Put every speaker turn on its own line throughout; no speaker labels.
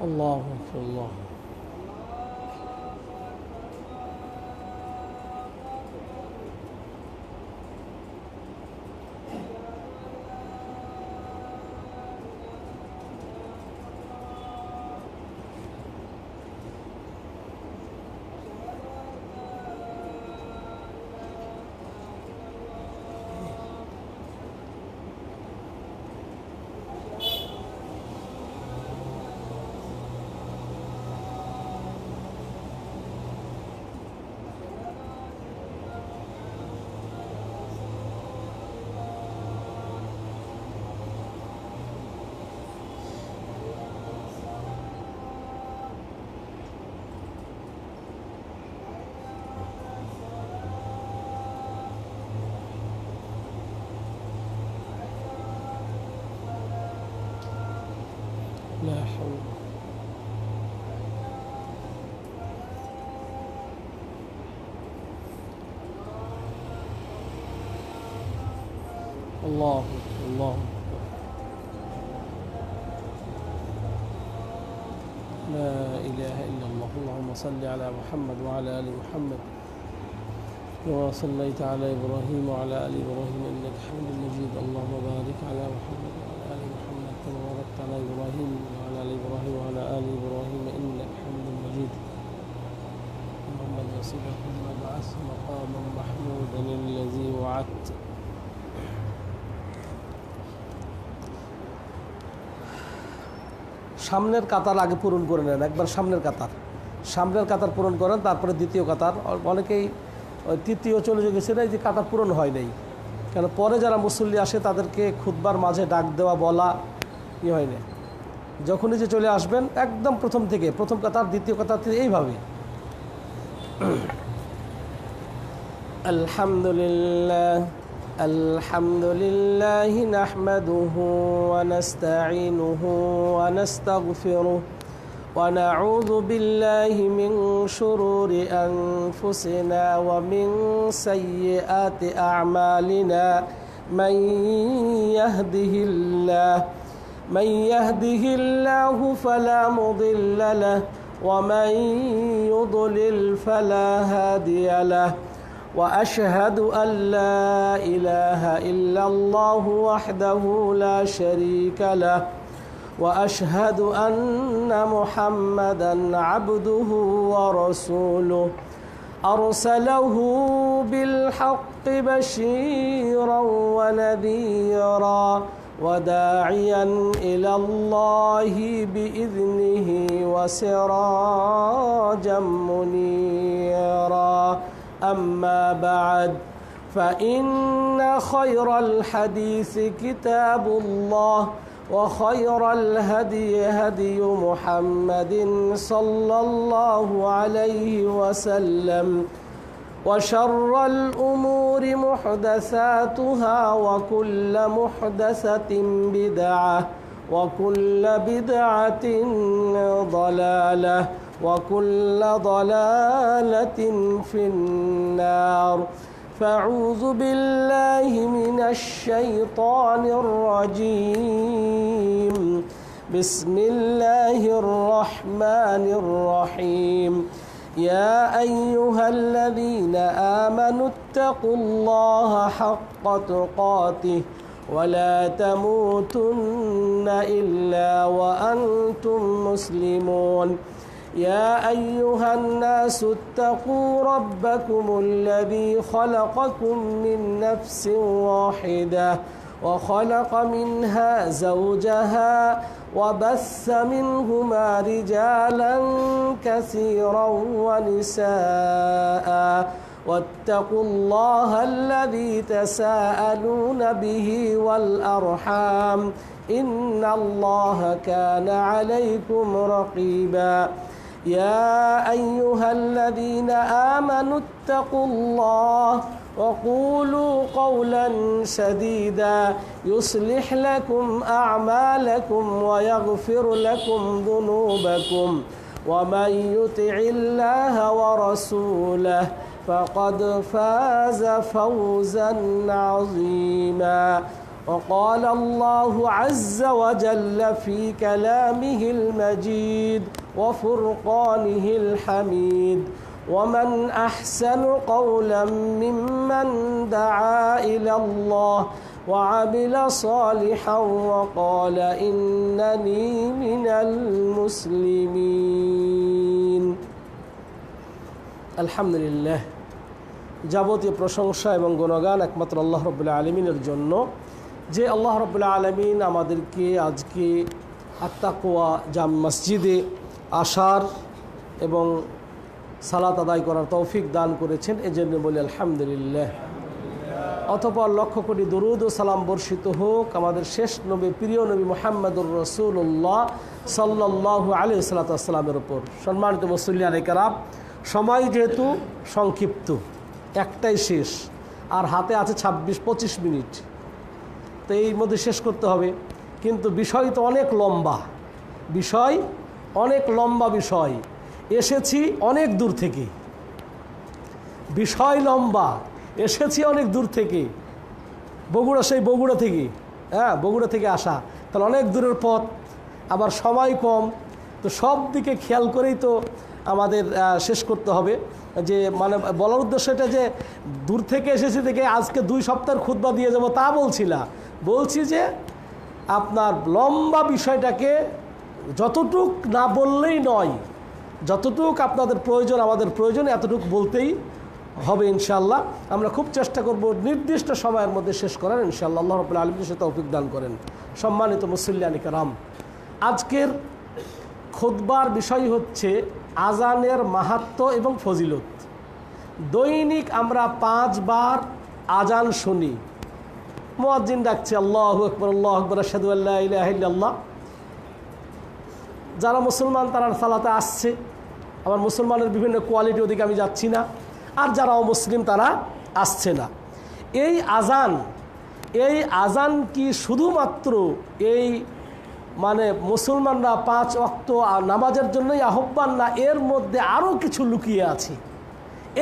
الله أكبر الله. لا حول. الله أكبر الله أكبر. لا إله إلا الله. اللهم صل على محمد وعلى آل محمد كما صليت على إبراهيم وعلى آل إبراهيم إنك حميد مجيد. اللهم بارك على محمد وعلى آل محمد كما باركت على إبراهيم وعلى آل إبراهيم وعلى آل إبراهيم إنك حميد مجيد. اللهم نصيبكم وابعث مقاما محمودا الذي وعدت. সামনের কাতার আগে পূরণ করে নেন, একবার সামনের কাতার পূরণ করেন, তারপরে দ্বিতীয় কাতার। অনেকেই তৃতীয় চলে গেছে না, যে কাতার পূরণ হয় নাই, কেন পরে যারা মুসল্লি আসে তাদেরকে খুতবার মাঝে ডাক দেওয়া বলা হয় না। যখনই যে চলে আসবেন একদম প্রথম থেকে, প্রথম কাতার দ্বিতীয় কাতার থেকে এইভাবে। আলহামদুলিল্লাহ আলহামদুলিল্লাহি নাহমাদুহু ওয়া নাস্তাঈনুহু ওয়া নাস্তাগফিরুহু ওয়া নাউযু বিল্লাহি মিন শুরুরি আনফুসিনা ওয়া মিন সাইয়্যাতি আ'মালিনা মান ইয়াহদিহিল্লাহু ফালা মুদিল্লা লাহু ওয়া মান ইউদ্লিল ফালা হাদিয়া লাহু। وأشهد أن لا إله إلا الله وحده لا شريك له وأشهد أن محمدا عبده ورسوله أرسله بالحق بشيرا ونذيرا وداعيا إلى الله بإذنه وسراجا منيرا. أما بعد فإن خير الحديث كتاب الله وخير الهدي هدي محمد صلى الله عليه وسلم وشر الأمور محدثاتها وكل محدثة بدعة وكل بدعة ضلالة وكل ضلالة في النار. فأعوذ بالله من الشيطان الرجيم. بسم الله الرحمن الرحيم. يا أيها الذين آمنوا اتقوا الله حق تقاته ولا تموتن إلا وأنتم مسلمون. يا أيها الناس اتقوا ربكم الذي خلقكم من نفس واحدة وخلق منها زوجها وبث منهما رجالا كثيرا ونساء واتقوا الله الذي تساءلون به والأرحام إن الله كان عليكم رقيبا. يا أيها الذين آمنوا اتقوا الله وقولوا قولا سديدا يصلح لكم أعمالكم ويغفر لكم ذنوبكم ومن يطع الله ورسوله فقد فاز فوزا عظيما. وقال الله عز وجل في كلامه المجيد وفرقانه الحميد ومن أحسن قولا ممن دعا إلى الله وعمل صالحا وقال إنني من المسلمين الحمد لله যাবতীয় প্রশংসা এবং গুণগান একমাত্র আল্লাহ রাব্বুল আলামিনের জন্য, যে আল্লাহ রাব্বুল আলামিন আমাদেরকে আজকে আত-তাকওয়া জামে মসজিদে আসার এবং সালাত আদায় করার তৌফিক দান করেছেন, এজন্য বলি আলহামদুলিল্লাহ। অতঃপর লক্ষ কোটি দরুদ ও সালাম বর্ষিত হোক আমাদের শেষ নবী, প্রিয় নবী মুহাম্মদুর রাসূলুল্লাহ সাল্লাল্লাহু আলাইহি ওয়াসাল্লামের উপর। সম্মানিত মুসল্লিয়ানে কেরাম, সময় যেহেতু সংক্ষিপ্ত, একটাই শেষ, আর হাতে আছে 26-25 মিনিট, তো এই মধ্যে শেষ করতে হবে। কিন্তু বিষয় তো অনেক লম্বা, বিষয় এসেছি অনেক দূর থেকে, বিষয় লম্বা, এসেছি অনেক দূর থেকে, বগুড়া থেকে, বগুড়া থেকে আসা, তাহলে অনেক দূরের পথ, আবার সময় কম, তো সব দিকে খেয়াল করেই তো আমাদের শেষ করতে হবে। যে মানে বলার উদ্দেশ্য এটা যে দূর থেকে এসেছি থেকে আজকে 2 সপ্তাহের খুতবা দিয়ে যাব তা বলছি না, বলছি যে আপনার লম্বা বিষয়টাকে যতটুক না বললেই নয়, যতটুক আপনাদের প্রয়োজন আমাদের প্রয়োজন এতটুক বলতেই হবে ইনশাআল্লাহ। আমরা খুব চেষ্টা করব নির্দিষ্ট সময়ের মধ্যে শেষ করার ইনশাআল্লাহ। আল্লাহ রাব্বুল আলামিন সে তৌফিক দান করেন। সম্মানিত মুসল্লিয়ানে কেরাম, আজকের খুতবার বিষয় হচ্ছে আজানের মাহাত্ম্য এবং ফজিলত। দৈনিক আমরা 5 বার আজান শুনি, মুয়াজ্জিন ডাকছে আল্লাহু আকবার, আল্লাহু আকবার, আশহাদু আল্লা ইলাহা ইল্লাল্লাহ। যারা মুসলমান তারা সালাতে আসছে, আবার মুসলমানের বিভিন্ন কোয়ালিটি, ওদিকে আমি যাচ্ছি না, আর যারা অমুসলিম তারা আসছে না। এই আজান কি শুধুমাত্র এই মানে মুসলমানরা 5 ওয়াক্ত নামাজের জন্যই আহ্বান, না এর মধ্যে আরও কিছু লুকিয়ে আছে?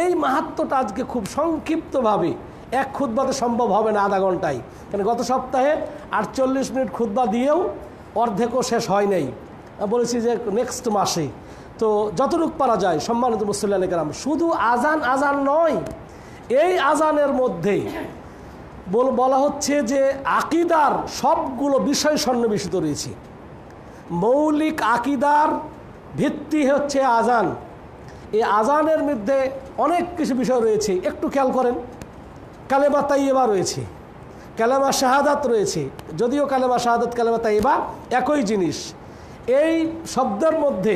এই মাহাত্ম্যটা আজকে খুব সংক্ষিপ্তভাবে, এক খুতবাতে সম্ভব হবে না আধা ঘন্টায়, কারণ গত সপ্তাহে 48 মিনিট খুতবা দিয়েও অর্ধেকও শেষ হয় নাই, বলেছি যে নেক্সট মাসে। তো যতটুকু পারা যায় সম্মানিত মুসল্লিয়ানে কেরাম, শুধু আজান নয়, এই আজানের মধ্যে বলা হচ্ছে যে আকীদার সবগুলো বিষয় সন্নিবেশিত রয়েছে। মৌলিক আকীদার ভিত্তি হচ্ছে আজান। এই আজানের মধ্যে অনেক কিছু বিষয় রয়েছে, একটু খেয়াল করেন। কালেমা তাইয়্যিবা রয়েছে, কালেমা শাহাদাত রয়েছে, যদিও কালেমা শাহাদাত কালেমা তাইয়্যিবা একই জিনিস। এই শব্দের মধ্যে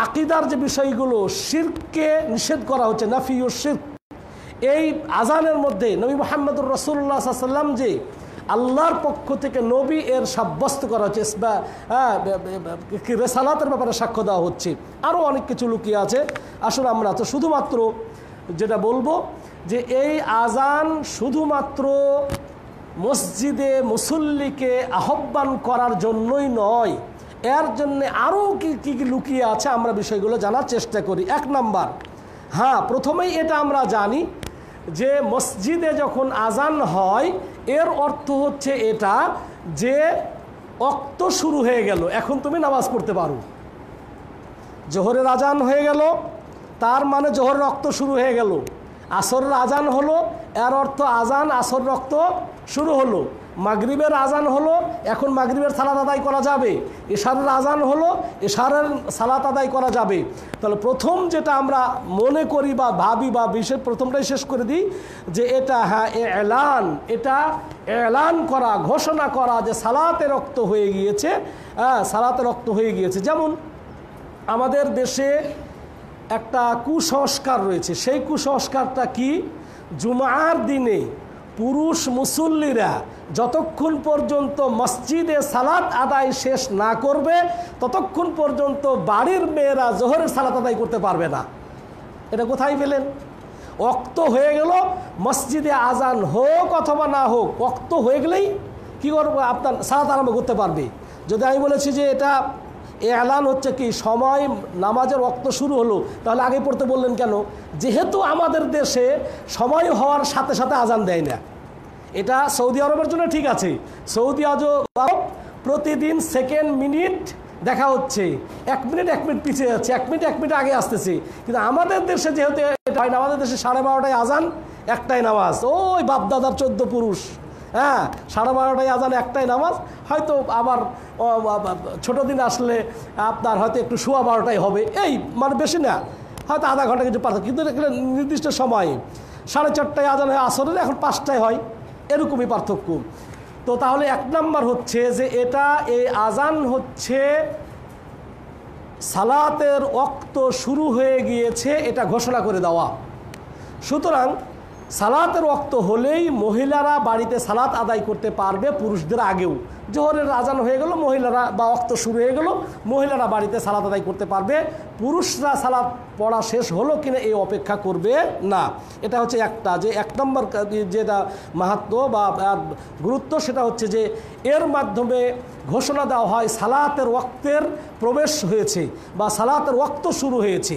আকীদার যে বিষয়গুলো, শিরককে নিষেধ করা হচ্ছে, নাফিউশ শিরক। এই আজানের মধ্যে নবী মুহাম্মদুর রাসূলুল্লাহ সাল্লাল্লাহু আলাইহি ওয়াসাল্লাম যে আল্লাহর পক্ষ থেকে নবী এর সাব্যস্ত করা হচ্ছে, রেসালাতের ব্যাপারে সাক্ষ্য দেওয়া হচ্ছে। আরও অনেক কিছু লুকিয়ে আছে। আসলে আমরা তো শুধুমাত্র যেটা বলবো যে এই আজান শুধুমাত্র মসজিদে মুসল্লিকে আহ্বান করার জন্যই নয়, এর জন্যে আরও কি লুকিয়ে আছে আমরা বিষয়গুলো জানার চেষ্টা করি। 1 নাম্বার, প্রথমেই এটা আমরা জানি যে মসজিদে যখন আজান হয় এর অর্থ হচ্ছে এটা যে ওয়াক্ত শুরু হয়ে গেল, এখন তুমি নামাজ পড়তে পারো। জোহরের আজান হয়ে গেল, তার মানে জোহরের ওয়াক্ত শুরু হয়ে গেল। আসরের আজান হলো, এর অর্থ আজান আসরের ওয়াক্ত শুরু হলো। মাগরিবের আজান হলো, এখন মাগরিবের সালাত আদায় করা যাবে। ইশারের আজান হলো, ইশারের সালাত আদায় করা যাবে। তাহলে প্রথম যেটা আমরা মনে করি বা ভাবি বা বিশেষ প্রথমটাই শেষ করে দিই যে এটা এটা এলান করা, ঘোষণা করা যে সালাতের রক্ত হয়ে গিয়েছে, সালাতের রক্ত হয়ে গিয়েছে। যেমন আমাদের দেশে একটা কুসংস্কার রয়েছে, সেই কুসংস্কারটা কি? জুমার দিনে পুরুষ মুসল্লিরা যতক্ষণ পর্যন্ত মসজিদে সালাত আদায় শেষ না করবে ততক্ষণ পর্যন্ত বাড়ির মেয়েরা জোহরের সালাত আদায় করতে পারবে না। এটা কোথায় পেলেন? ওয়াক্ত হয়ে গেল, মসজিদে আজান হোক অথবা না হোক, ওয়াক্ত হয়ে গেলেই কী করবো, আপনার সালাত আরম্ভ করতে পারবে। যদি আমি বলেছি যে এটা এলান হচ্ছে কি সময় নামাজের ওয়াক্ত শুরু হলো, তাহলে আগে পড়তে বললেন কেন? যেহেতু আমাদের দেশে সময় হওয়ার সাথে সাথে আজান দেয় না,
এটা সৌদি আরবের জন্য ঠিক আছে, সৌদি আরব প্রতিদিন সেকেন্ড মিনিট দেখা হচ্ছে, 1 মিনিট 1 মিনিট পিছিয়ে যাচ্ছে, 1 মিনিট 1 মিনিট আগে আসতেছে। কিন্তু আমাদের দেশে যেহেতু এটা হয় না, আমাদের দেশে 12:30টায় আজান, 1টায় নামাজ, ওই বাপদাদার 14 পুরুষ, হ্যাঁ 12:30টায় আজান, 1টায় নামাজ। হয়তো আবার ছোটো দিন আসলে আপনার হয়তো একটু 12:15টায় হবে, এই মানে বেশি না, হয়তো আধা ঘন্টা কিছু পার্থক্য, কিন্তু একটা নির্দিষ্ট সময় 4:30টায় আজান হয় আসরের, এখন 5টায় হয়, এরকমই পার্থক্য। তো তাহলে 1 নম্বর হচ্ছে যে এটা এই আজান হচ্ছে সালাতের ওয়াক্ত শুরু হয়ে গিয়েছে এটা ঘোষণা করে দেওয়া। সুতরাং সালাতের ওয়াক্ত হলেই মহিলারা বাড়িতে সালাত আদায় করতে পারবে পুরুষদের আগেও। জোহরের আজান হয়ে গেল, মহিলারা বা ওয়াক্ত শুরু হয়ে গেল, মহিলারা বাড়িতে সালাত আদায় করতে পারবে, পুরুষরা সালাত পড়া শেষ হলো কিনা এই অপেক্ষা করবে না। এটা হচ্ছে একটা, যে 1 নম্বর যেটা মাহাত্ম্য বা গুরুত্ব, সেটা হচ্ছে যে এর মাধ্যমে ঘোষণা দেওয়া হয় সালাতের ওয়াক্তের প্রবেশ হয়েছে বা সালাতের ওয়াক্ত শুরু হয়েছে।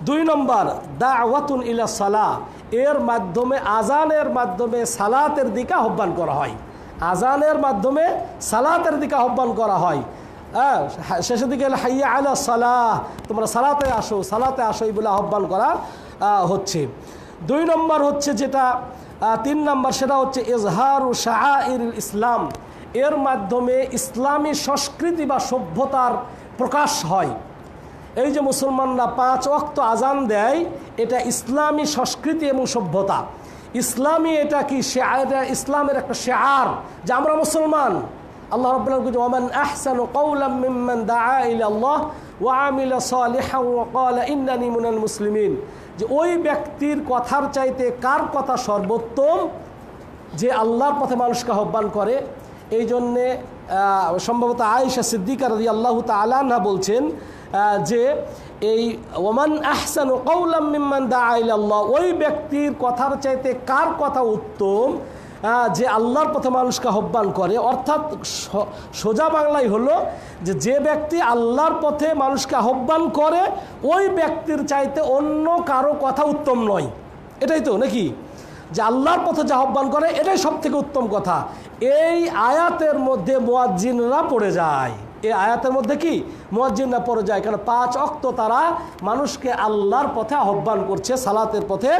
2 নম্বর দাওয়াতুন ইলা সালাহ, এর মাধ্যমে আজানের মাধ্যমে সালাতের দিকে আহ্বান করা হয়, আজানের মাধ্যমে সালাতের দিকে আহ্বান করা হয়। হ্যাঁ, শেষের দিকে হাইয়া আলা সালাহ, তোমরা সালাতে আসো, সালাতে আসো বলে আহ্বান করা হচ্ছে। 2 নম্বর হচ্ছে যেটা 3 নম্বর, সেটা হচ্ছে ইজহারু শাআইরুল ইসলাম, এর মাধ্যমে ইসলামী সংস্কৃতি বা সভ্যতার প্রকাশ হয়। এই যে মুসলমানরা 5 ওয়াক্ত আজান দেয়, এটা ইসলামী সংস্কৃতি এবং সভ্যতা। ইসলামী এটা কি, এটা ইসলামের একটা শেয়ার যে আমরা মুসলমান। আল্লাহ রাব্বুল আলামিন বলেন, ওয়ামান আহসানু কাওলাম মিম্মান দাআ ইলাল্লাহ ওয়া আমিলা সালিহান ওয়া ক্বালা ইন্নানি মিনাল মুসলিমিন, যে ওই ব্যক্তির কথার চাইতে কার কথা সর্বোত্তম, যে আল্লাহর পথে মানুষকে আহ্বান করে। এই জন্যে সম্ভবত আয়েশা সিদ্দিকা রাদিয়াল্লাহু তাআলা আনহা বলছেন যে এই ওমান আহসানু কাওলাম মিম্মান দাআ ইলাল্লাহ, ওই ব্যক্তির কথার চাইতে কার কথা উত্তম, যে আল্লাহর পথে মানুষকে আহ্বান করে। অর্থাৎ সোজা বাংলায় হলো যে ব্যক্তি আল্লাহর পথে মানুষকে আহ্বান করে ওই ব্যক্তির চাইতে অন্য কারো কথা উত্তম নয়। এটাই তো নাকি, যে আল্লাহর পথে যে আহ্বান করে এটাই সব থেকে উত্তম কথা। এই আয়াতের মধ্যে মুয়াজ্জিনরা পড়ে যায়, এই আয়াতের মধ্যে কি মুয়াজ্জিনরা পড়ে যায়, কারণ 5 ওয়াক্ত তারা মানুষকে আল্লাহর পথে আহ্বান করছে, সালাতের পথে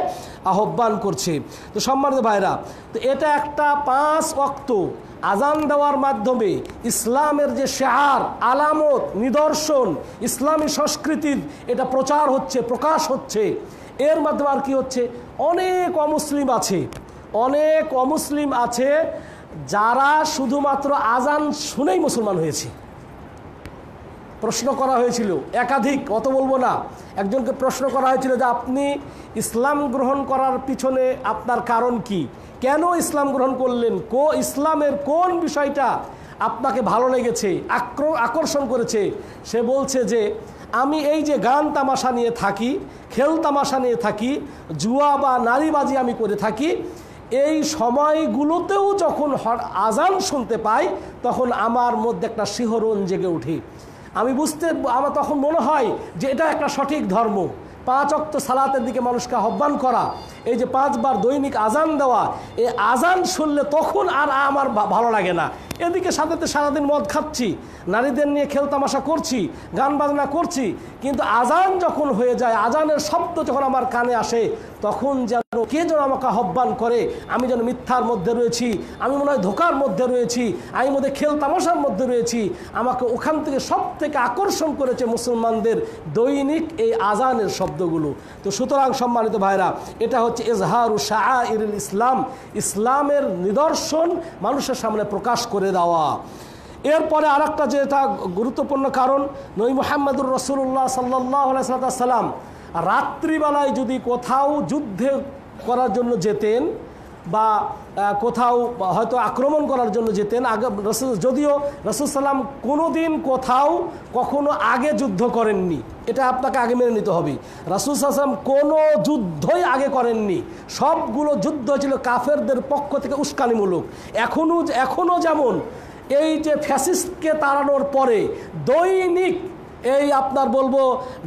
আহ্বান করছে। তো সম্মানিত ভাইরা, তো এটা একটা 5 ওয়াক্ত আজান দেওয়ার মাধ্যমে ইসলামের যে শেয়ার, আলামত, নিদর্শন, ইসলামী সংস্কৃতির এটা প্রচার হচ্ছে, প্রকাশ হচ্ছে। এর মাধ্যমে আর কি হচ্ছে, অনেক অমুসলিম আছে, অনেক অমুসলিম আছে যারা শুধুমাত্র আজান শুনেই মুসলমান হয়েছে। প্রশ্ন করা হয়েছিল একাধিক, অত বলবো না, একজনকে প্রশ্ন করা হয়েছিল যে আপনি ইসলাম গ্রহণ করার পিছনে আপনার কারণ কি, কেন ইসলাম গ্রহণ করলেন, ইসলামের কোন বিষয়টা আপনাকে ভালো লেগেছে, আকর্ষণ করেছে। সে বলছে যে আমি এই যে গান তামাশা নিয়ে থাকি, খেল তামাশা নিয়ে থাকি, জুয়া বা নারীবাজি আমি করে থাকি, এই সময়গুলোতেও যখন আজান শুনতে পাই তখন আমার মধ্যে একটা শিহরণ জেগে উঠে। আমার তখন মনে হয় যে এটা একটা সঠিক ধর্ম। 5 ওয়াক্ত সালাতের দিকে মানুষকে আহ্বান করা, এই যে 5 বার দৈনিক আজান দেওয়া, এই আজান শুনলে তখন আর আমার ভালো লাগে না। এদিকে সাথে সারাদিন মদ খাচ্ছি, নারীদের নিয়ে খেলতামাশা করছি, গান বাজনা করছি, কিন্তু আজান যখন হয়ে যায়, আজানের শব্দ যখন আমার কানে আসে, তখন যেন কে যেন আমাকে আহ্বান করে, আমি যেন মিথ্যার মধ্যে রয়েছি, আমি মনে হয় ধোকার মধ্যে রয়েছি, আমি মধ্যে খেলতামাশার মধ্যে রয়েছি। আমাকে ওখান থেকে সব থেকে আকর্ষণ করেছে মুসলমানদের দৈনিক এই আজানের শব্দগুলো। তো সুতরাং সম্মানিত ভাইরা, এটা হচ্ছে ইজহারু শাআইরুল ইসলাম, ইসলামের নিদর্শন মানুষের সামনে প্রকাশ করে দেওয়া। এরপরে আরেকটা যেটা গুরুত্বপূর্ণ কারণ, নবী মুহাম্মদুর রাসূলুল্লাহ সাল্লাল্লাহু আলাইহি ওয়াসাল্লাম রাত্রিবেলায় যদি কোথাও যুদ্ধে করার জন্য যেতেন বা কোথাও হয়তো আক্রমণ করার জন্য যেতেন, যদিও রাসূল সাল্লাম কোনো দিন কোথাও কখনো আগে যুদ্ধ করেননি, এটা আপনাকে আগে মেনে নিতে হবে। রাসূল সাল্লাম কোনো যুদ্ধই আগে করেননি, সবগুলো যুদ্ধ ছিল কাফেরদের পক্ষ থেকে উস্কানিমূলক। এখনও যেমন এই যে ফ্যাসিস্টকে তাড়ানোর পরে দৈনিক এই আপনার বলবো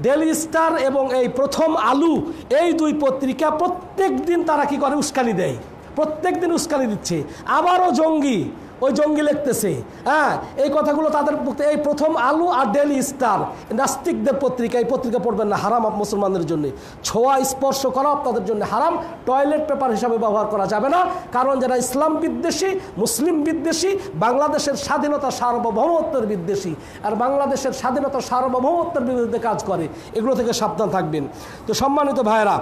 ডেইলি স্টার এবং এই প্রথম আলু, এই 2 পত্রিকা প্রত্যেক দিন তারা কি করে, উস্কানি দেয়। প্রত্যেক দিন উস্কানি দিচ্ছে। আবারও জঙ্গি, ওই জঙ্গি লিখতেছে, হ্যাঁ, এই কথাগুলো তাদের এই প্রথম আলো আর ডেইলি স্টার নাস্তিকদের পত্রিকা, এই পত্রিকা পড়বেন না, হারাম মুসলমানদের জন্য। ছোঁয়া স্পর্শ করা আপনাদের জন্য হারাম, টয়লেট পেপার হিসাবে ব্যবহার করা যাবে না। কারণ যারা ইসলাম বিদ্বেষী, মুসলিম বিদ্বেষী, বাংলাদেশের স্বাধীনতা সার্বভৌমত্বের বিদ্বেষী আর বাংলাদেশের স্বাধীনতা সার্বভৌমত্বের বিরুদ্ধে কাজ করে, এগুলো থেকে সাবধান থাকবেন। তো সম্মানিত ভাইয়েরা,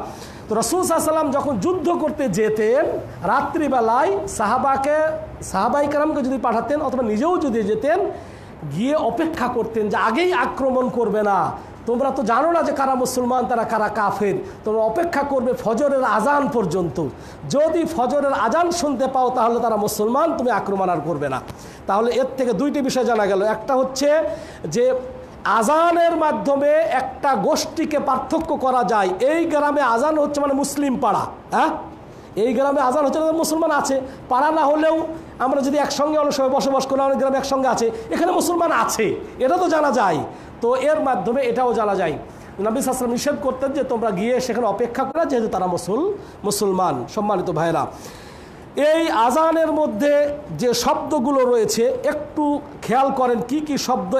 তো রাসূল সাল্লাল্লাহু আলাইহি ওয়াসাল্লাম যখন যুদ্ধ করতে যেতেন রাত্রিবেলায় সাহাবাই কেরামকে যদি পাঠাতেন অথবা নিজেও যদি যেতেন, গিয়ে অপেক্ষা করতেন যে আগেই আক্রমণ করবে না, তোমরা তো জানো না যে কারা মুসলমান তারা কারা কাফের, তোমরা অপেক্ষা করবে ফজরের আজান পর্যন্ত। যদি ফজরের আজান শুনতে পাও তাহলে তারা মুসলমান, তুমি আক্রমণ আর করবে না। তাহলে এর থেকে দুইটি বিষয় জানা গেল। একটা হচ্ছে যে আজানের মাধ্যমে একটা গোষ্ঠীকে পার্থক্য করা যায়। এই গ্রামে আজান হচ্ছে মানে মুসলিম পাড়া, হ্যাঁ, এই গ্রামে আজান হচ্ছে মুসলমান আছে। পাড়া না হলেও আমরা যদি একসঙ্গে অনেক সময় বসবাস করি, অনেক গ্রামে একসঙ্গে আছে, এখানে মুসলমান আছে, এটা তো জানা যায়। তো এর মাধ্যমে এটাও জানা যায়। নবী সাল্লাল্লাহু আলাইহি ওয়াসাল্লাম নিষেধ করতেন যে তোমরা গিয়ে সেখানে অপেক্ষা করা, যেহেতু তারা মুসলমান। সম্মানিত ভাইরা, এই আজানের মধ্যে যে শব্দগুলো রয়েছে একটু খেয়াল করেন কি কি শব্দ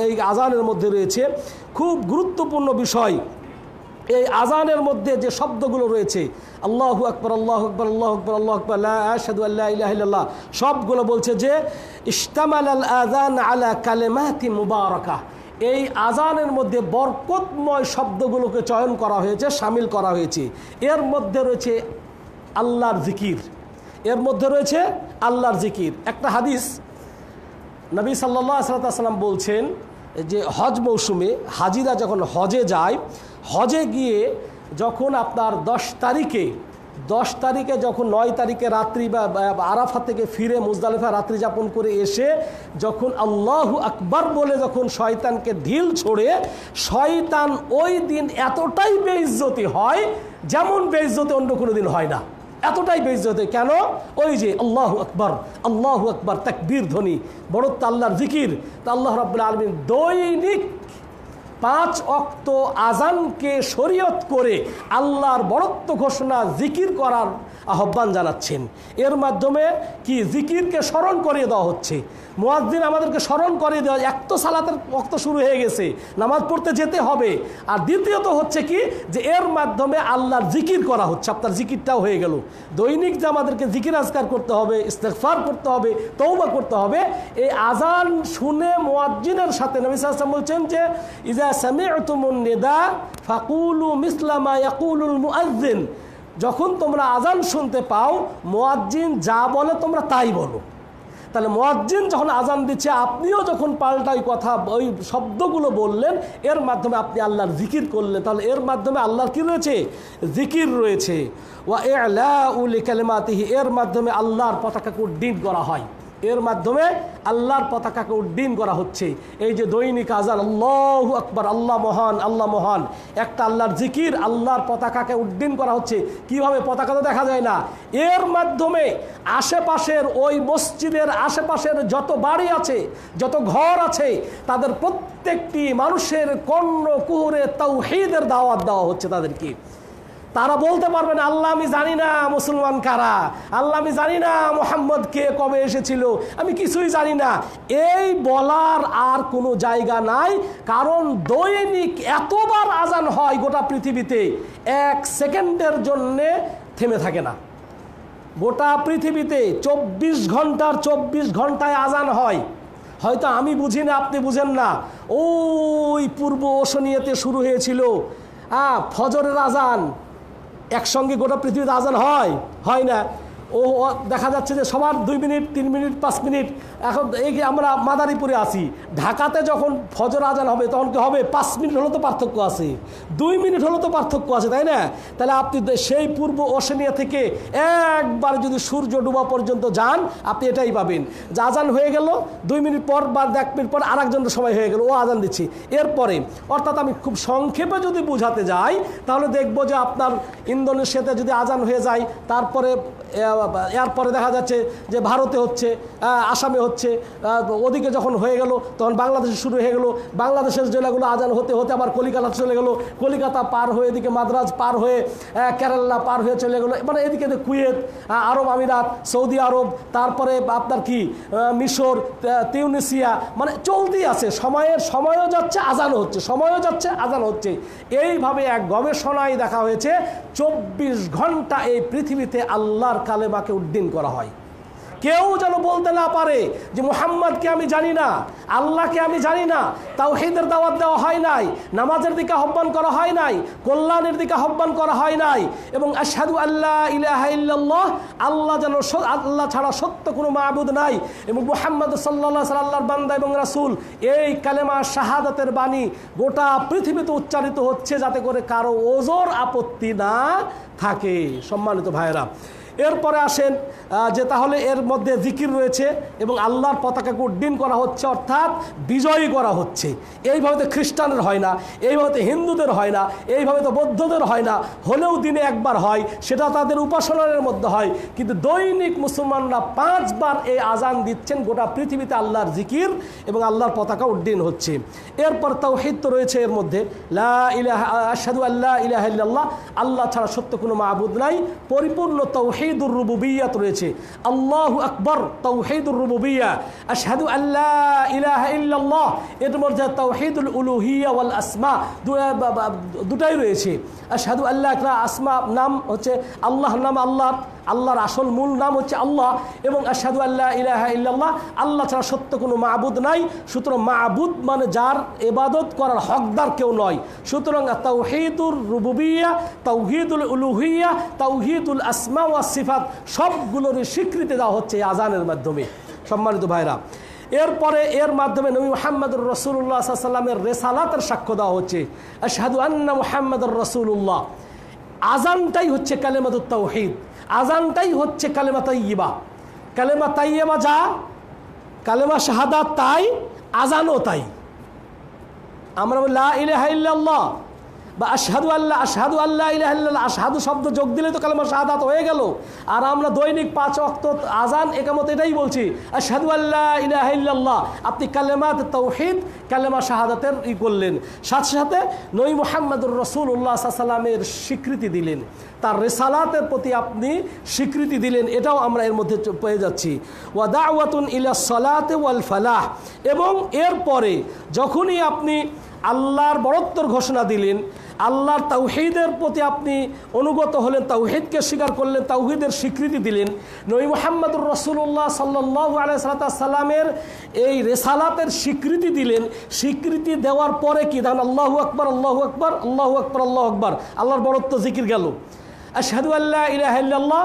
এই আজানের মধ্যে রয়েছে। খুব গুরুত্বপূর্ণ বিষয়। এই আজানের মধ্যে যে শব্দগুলো রয়েছে, আল্লাহু আকবার, আল্লাহু আকবার, আল্লাহু আকবার, আল্লাহু আকবার, লা আশহাদু আল্লা ইলাহা ইল্লাল্লাহ, সবগুলো বলছে যে ইশতামালাল আযান আলা কালিমাতি মুবারাকা। এই আজানের মধ্যে বরকতময় শব্দগুলোকে চয়ন করা হয়েছে, শামিল করা হয়েছে। এর মধ্যে রয়েছে আল্লাহর জিকির, এর মধ্যে রয়েছে আল্লাহর জিকির। একটা হাদিস, নবী সাল্লাল্লাহু আলাইহি ওয়াসাল্লাম বলছেন যে হজ মৌসুমে হাজিরা যখন হজে যায়, হজে গিয়ে যখন আপনার 10 তারিখে যখন 9 তারিখে রাত্রি বা আরাফা থেকে ফিরে মুজদালিফা রাত্রি যাপন করে এসে যখন আল্লাহু আকবার বলে যখন শয়তানকে ঢিল ছোড়ে, শয়তান ওই দিন এতটাই বেইজ্জতি হয় যেমন বেইজ্জতি অন্য কোনো দিন হয় না, এতটাই বেইজ্জতি। কেন? ওই যে আল্লাহু আকবার তাকবীর ধ্বনি, বড়ত্ব আল্লাহর জিকির। তা আল্লাহ রাব্বুল আলামিন দৈনিক 5 ওয়াক্ত আজানকে শরীয়ত করে আল্লাহর বড়ত্ব ঘোষণা জিকির করার আহ্বান জানাচ্ছেন। এর মাধ্যমে কি জিকিরকে স্মরণ করিয়ে দেওয়া হচ্ছে। মুয়াজ্জিন আমাদেরকে স্মরণ করিয়ে দেওয়া, এক তো সালাতের ওয়াক্ত শুরু হয়ে গেছে, নামাজ পড়তে যেতে হবে, আর দ্বিতীয়ত হচ্ছে কি যে এর মাধ্যমে আল্লাহর জিকির করা হচ্ছে, আপনার জিকিরটাও হয়ে গেল। দৈনিক যে আমাদেরকে জিকির আজকার করতে হবে, ইস্তেগফার করতে হবে, তওবা করতে হবে, এই আজান শুনে মুয়াজ্জিনের সাথে নবী সাল্লাল্লাহু আলাইহি ওয়াসাল্লাম বলছেন যে ইজা সামি'তুমুন নিদা ফাকুলু মিসলা মা ইয়াকুলুল মুআজ্জিন, যখন তোমরা আজান শুনতে পাও মুয়াজ্জিন যা বলে তোমরা তাই বলো। তাহলে মুয়াজ্জিন যখন আজান দিচ্ছে আপনিও যখন পাল্টাই কথা ওই শব্দগুলো বললেন, এর মাধ্যমে আপনি আল্লাহর জিকির করলেন। তাহলে এর মাধ্যমে আল্লাহর কি রয়েছে? জিকির রয়েছে। ওয়া ই'লাউ লিকালিমাতিহি, এর মাধ্যমে আল্লাহর পতাকাকে উড্ডীন করা হয়, এর মাধ্যমে আল্লাহর পতাকাকে উড্ডীন করা হচ্ছে। এই যে দৈনিক আজান আল্লাহু আকবার, আল্লাহ মহান, আল্লাহ মহান, একটা আল্লাহর জিকির, আল্লাহর পতাকাকে উড্ডীন করা হচ্ছে। কিভাবে? পতাকা তো দেখা যায় না, এর মাধ্যমে আশেপাশের ওই মসজিদের আশেপাশের যত বাড়ি আছে, যত ঘর আছে, তাদের প্রত্যেকটি মানুষের কর্ণ কুহুরে তাওহীদের দাওয়াত দেওয়া হচ্ছে তাদেরকে। তারা বলতে পারবে না আল্লাহ আমি জানি না মুসলমান কারা, আল্লাহ আমি জানি না মুহাম্মদ কে, কবে এসেছিল, আমি কিছুই জানি না। এই বলার আর কোনো জায়গা নাই, কারণ দৈনিক এতবার আজান হয় গোটা পৃথিবীতে, 1 সেকেন্ডের জন্যে থেমে থাকে না। গোটা পৃথিবীতে 24 ঘন্টায় আজান হয়। হয়তো আমি বুঝি না, আপনি বুঝেন না। ওই পূর্ব ওশনিয়াতে শুরু হয়েছিল ফজরের আজান, একসঙ্গে গোটা পৃথিবীতে আজান হয় না। ও দেখা যাচ্ছে যে সবার 2 মিনিট 3 মিনিট 5 মিনিট। এখন এই আমরা মাদারীপুরে আছি, ঢাকাতে যখন ফজর আজান হবে তখন কি হবে? 5 মিনিট হলো তো পার্থক্য আছে, 2 মিনিট হলো তো পার্থক্য আছে, তাই না? তাহলে আপনি সেই পূর্ব ওশেনিয়া থেকে একবার যদি সূর্য ডুবা পর্যন্ত যান, আপনি এটাই পাবেন যে আজান হয়ে গেল, 2 মিনিট পর বা 1 মিনিট পর আরেকজনের সময় হয়ে গেল, ও আজান দিচ্ছে। এরপরে অর্থাৎ আমি খুব সংক্ষেপে যদি বোঝাতে যাই তাহলে দেখবো যে আপনার ইন্দোনেশিয়াতে যদি আজান হয়ে যায়, তারপরে এরপরে দেখা যাচ্ছে যে ভারতে হচ্ছে, আসামে হচ্ছে, ওদিকে যখন হয়ে গেল তখন বাংলাদেশে শুরু হয়ে গেল, বাংলাদেশের জেলাগুলো আজান হতে হতে আবার কলিকাতা চলে গেল, কলিকাতা পার হয়ে এদিকে মাদ্রাজ পার হয়ে কেরালা পার হয়ে চলে গেলো, মানে এদিকে কুয়েত, আরব আমিরাত, সৌদি আরব, তারপরে আপনার কি মিশর, তিউনিসিয়া, মানে চলতেই আছে। সময়ও যাচ্ছে আজানও হচ্ছে, সময়ও যাচ্ছে আজান হচ্ছে। এইভাবে এক গবেষণায় দেখা হয়েছে 24 ঘন্টা এই পৃথিবীতে আল্লাহর কালেমাকে উড্ডীন করা হয়। কেউ যেন বলতে না পারে যে মুহাম্মদকে আমি জানি না, আল্লাহকে আমি জানি না, তাওহীদের দাওয়াত দেওয়া হয় নাই, নামাজের দিকে আহ্বান করা হয় নাই, কল্যাণের দিকে আহ্বান করা হয় নাই, এবং আশহাদু আল্লা ইলাহা ইল্লাল্লাহ, আল্লাহ যেন আল্লাহ ছাড়া সত্য কোনো মাবুদ নাই, এবং মুহাম্মদ সাল্লাল্লাহু আলাইহি ওয়াসাল্লাম আল্লাহর বান্দা এবং রাসূল, এই কালেমা শাহাদাতের বাণী গোটা পৃথিবীতে উচ্চারিত হচ্ছে যাতে করে কারো ওজর আপত্তি না থাকে। সম্মানিত ভাইয়েরা, এরপরে আসেন যে তাহলে এর মধ্যে জিকির রয়েছে এবং আল্লাহর পতাকাকে উড্ডীন করা হচ্ছে, অর্থাৎ বিজয়ী করা হচ্ছে। এইভাবে তো খ্রিস্টানের হয় না, এইভাবে তো হিন্দুদের হয় না, এইভাবে তো বৌদ্ধদের হয় না, হলেও দিনে একবার হয়, সেটা তাদের উপাসনার মধ্যে হয়। কিন্তু দৈনিক মুসলমানরা 5 বার এই আজান দিচ্ছেন, গোটা পৃথিবীতে আল্লাহর জিকির এবং আল্লাহর পতাকা উড্ডীন হচ্ছে। এরপর তাওহীদ তো রয়েছে এর মধ্যে, লা ইলাহা আশহাদু আল্লা ইলাহা ইল্লাল্লাহ, আল্লাহ ছাড়া সত্য কোনো মাবুদ নাই, পরিপূর্ণ তাওহীদুর রুবুবিয়্যাত রয়েছে। আল্লাহু আকবার, তাওহীদুর রুবুবিয়্যাহ। আশহাদু আল্লা ইলাহা ইল্লাল্লাহ, এর মধ্যে তাওহীদুল উলুহিয়্যাহ ওয়াল আসমা দুটাই রয়েছে। আশহাদু আল্লাহ, একটা আসমা নাম হচ্ছে আল্লাহর নাম, আল্লাহর আসল মূল নাম হচ্ছে আল্লাহ, এবং আশহাদু আল্লা ইলাহা ইল্লাল্লাহ, আল্লাহ ছাড়া সত্য কোনো মাবুদ নাই। সুতরাং মাবুদ মানে যার ইবাদত করার হকদার কেউ নয়। সুতরাং তাওহীদুর রুবুবিয়্যাহ, তাওহীদুল উলুহিয়্যাহ, তাওহীদুল আসমা ওয়াস সিফাত সবগুলোরই স্বীকৃতি দেওয়া হচ্ছে এই আজানের মাধ্যমে। সম্মানিত ভাইরা, এরপরে এর মাধ্যমে নবী মুহাম্মদুর রাসূলুল্লাহ সাল্লাল্লাহু আলাইহি ওয়াসাল্লামের রিসালাতের সাক্ষ্য দেওয়া হচ্ছে। আশহাদু আন্না মুহাম্মাদুর রাসূলুল্লাহ, আজানটাই হচ্ছে কালেমাতুত তাওহীদ, আজানটাই হচ্ছে কালেমা তাইয়্যিবা। কালেমা তাইয়্যিবা যা, কালেমা শাহাদাত তাই, আজানও তাই। আমরা লা ইলাহা ইল্লাল্লাহ বা আশহাদু আল্লাহ ইলাহা ইল্লাল্লাহ, আশহাদু শব্দ যোগ দিলে তো কালেমা শাহাদাত হয়ে গেল। আর আমরা দৈনিক 5 ওয়াক্ত আজান ইকামত এটাই বলছি, আশহাদু আল্লাহ ইলাহা ইল্লাল্লাহ। আপনি কালেমাত তাওহীদ, কালেমা শাহাদাতের করলেন, সাথে সাথে নবী মুহাম্মদুর রাসূলুল্লাহ সাল্লাল্লাহু আলাইহি ওয়াসাল্লামের স্বীকৃতি দিলেন, তার রিসালাতের প্রতি আপনি স্বীকৃতি দিলেন, এটাও আমরা এর মধ্যে পেয়ে যাচ্ছি। ওয়া দাওয়াতুন ইলাস সালাতি ওয়াল ফালাহ, এবং এরপরে যখনই আপনি আল্লাহর বড়ত্বর ঘোষণা দিলেন, আল্লাহর তাওহীদের প্রতি আপনি অনুগত হলেন, তাওহীদকে স্বীকার করলেন, তাওহীদের স্বীকৃতি দিলেন, নবী মুহাম্মদুর রাসূলুল্লাহ সাল্লাল্লাহু আলাইহি সাল্লামের এই রিসালাতের স্বীকৃতি দিলেন। স্বীকৃতি দেওয়ার পরে কি দেখেন, আল্লাহু আকবার, আল্লাহু আকবার, আল্লাহু আকবার, আল্লাহু আকবার, আল্লাহর বড়ত্ব জিকির গেল। আশহাদু আল্লা ইলাহা ইল্লাল্লাহ,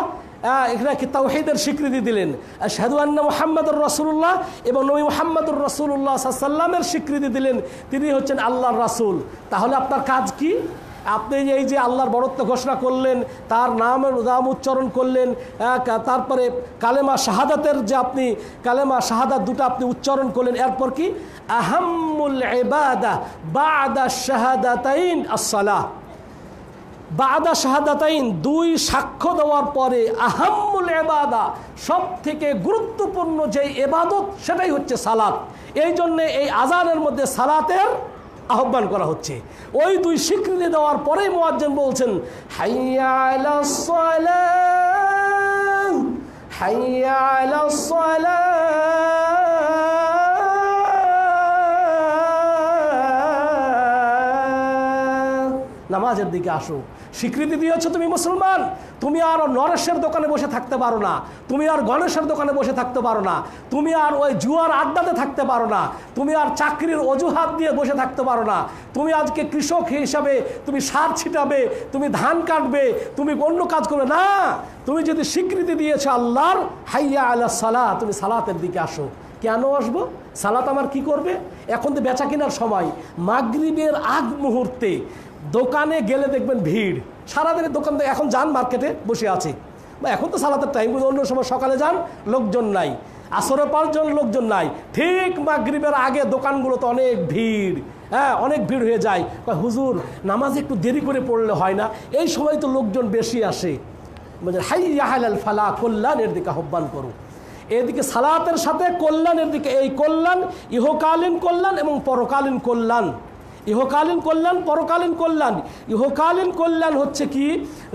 এখানে কি তাওহীদের স্বীকৃতি দিলেন। আশহাদু আন্না মুহাম্মাদুর রাসূলুল্লাহ, এবং নবী মুহাম্মদুর রাসূলুল্লাহ সাল্লাল্লাহু আলাইহি ওয়াসাল্লামের স্বীকৃতি দিলেন, তিনি হচ্ছেন আল্লাহর রাসূল। তাহলে আপনার কাজ কি? আপনি এই যে আল্লাহর বড়ত্ব ঘোষণা করলেন, তার নাম উচ্চারণ করলেন, তারপরে কালেমা শাহাদাতের যে আপনি কালেমা শাহাদাত দুটো আপনি উচ্চারণ করলেন, এরপর কি আহাম্মুল ইবাদা বা'দা শাহাদাতাইন আস-সালাহ। বাদা শাহাদাতাইন, 2 সাক্ষ্য দেওয়ার পরে আহাম্মুল ইবাদা, সব থেকে গুরুত্বপূর্ণ যে ইবাদত সেটাই হচ্ছে সালাত। এই জন্যে এই আজানের মধ্যে সালাতের আহ্বান করা হচ্ছে। ওই 2 স্বীকৃতি দেওয়ার পরেই মুয়াজ্জিন বলছেন হাইয়া আলাস সালাহ, হাইয়া আলাস সালাহ, নামাজের দিকে আসো। স্বীকৃতি দিয়েছ তুমি মুসলমান, তুমি আর নরেশের দোকানে বসে থাকতে পারো না, তুমি আর গণেশের দোকানে বসে থাকতে পারো না, তুমি আর ওই জুয়ার আড্ডাতে থাকতে পারো না, তুমি আর চাকরির অজুহাত দিয়ে বসে থাকতে পারো না। তুমি আজকে কৃষক হিসাবে তুমি সার ছিটাবে, তুমি ধান কাটবে, তুমি অন্য কাজ করবে না। তুমি যদি স্বীকৃতি দিয়েছো আল্লাহর, হাইয়া আলাস সালাহ, তুমি সালাতের দিকে আসো। কেন আসবো? সালাত আমার কি করবে? এখন তো বেচা কেনার সময়, মাগরিবের আগ মুহূর্তে দোকানে গেলে দেখবেন ভিড়, সারাদিনের দোকান থেকে এখন যান মার্কেটে বসে আছে, এখন তো সালাতের টাইম, অন্য সময় সকালে যান লোকজন নাই, আসরের পর লোকজন নাই, ঠিক মাগরিবের আগে দোকানগুলোতে অনেক ভিড়, হ্যাঁ অনেক ভিড় হয়ে যায়। হুজুর নামাজ একটু দেরি করে পড়লে হয় না? এই সময় তো লোকজন বেশি আসে। মানে হাইয়া আলাল ফালাহ, কল্যাণের দিকে আহ্বান করো। এদিকে সালাতের সাথে কল্যাণের দিকে, এই কল্যাণ ইহকালীন কল্যাণ এবং পরকালীন কল্যাণ। ইহকালীন কল্যাণ, পরকালীন কল্যাণ। ইহকালীন কল্যাণ হচ্ছে কি,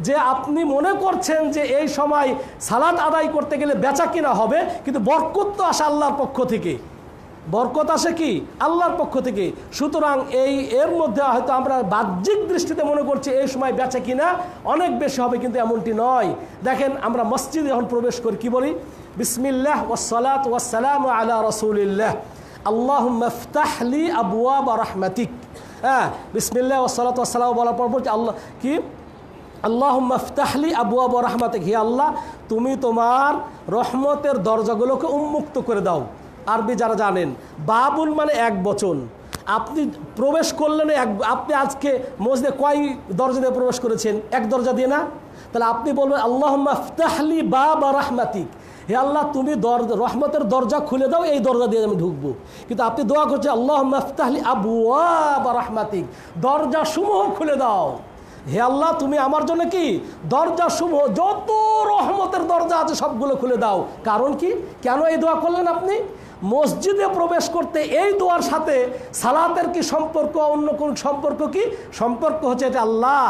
যে আপনি মনে করছেন যে এই সময় সালাত আদায় করতে গেলে বেচা কিনা হবে, কিন্তু বরকত তো আসে আল্লাহর পক্ষ থেকে। বরকত আসে কি আল্লাহর পক্ষ থেকে। সুতরাং এর মধ্যে হয়তো আমরা বাহ্যিক দৃষ্টিতে মনে করছি এই সময় বেচা কিনা অনেক বেশি হবে, কিন্তু এমনটি নয়। দেখেন আমরা মসজিদে যখন প্রবেশ করি কি বলি? বিসমিল্লাহ ওয়াসসালাত ওয়াসসালামু আলা রাসূলিল্লাহ, আল্লাহুম্মা ইফতাহ লি আবওয়াব রাহমাতিক। হ্যাঁ, বিসমিল্লাহ ওয়াসসালাত ওয়াসসালাম বলার পর বলছি আল্লাহ কি, আল্লাহুম্মা ইফতাহ লি আবওয়াব রাহমাতিক, হে আল্লাহ তুমি তোমার রহমতের দরজাগুলোকে উন্মুক্ত করে দাও। আরবি যারা জানেন, বাবুল মানে এক বচন। আপনি প্রবেশ করলেন, আপনি আজকে মসজিদে কয় দরজা দিয়ে প্রবেশ করেছেন? এক দরজা দিয়ে না? তাহলে আপনি বলবেন আল্লাহুম্মা ইফতাহ লি বাব রাহমাতিক, হে আল্লাহ তুমি রহমতের দরজা খুলে দাও, এই দরজা দিয়ে আমি ঢুকবো। কিন্তু আপনি দোয়া করছেন আল্লাহুম্মা ইফতাহ লি আবওয়াব রাহমাতিক, দরজা সমূহ খুলে দাও। হে আল্লাহ তুমি আমার জন্য কি দরজা সমূহ, যত রহমতের দরজা আছে সবগুলো খুলে দাও। কারণ কি, কেন এই দোয়া করলেন আপনি? মসজিদে প্রবেশ করতে এই দোয়ার সাথে সালাতের কি সম্পর্ক? অন্য কোন সম্পর্ক কি? সম্পর্ক হচ্ছে এটা আল্লাহ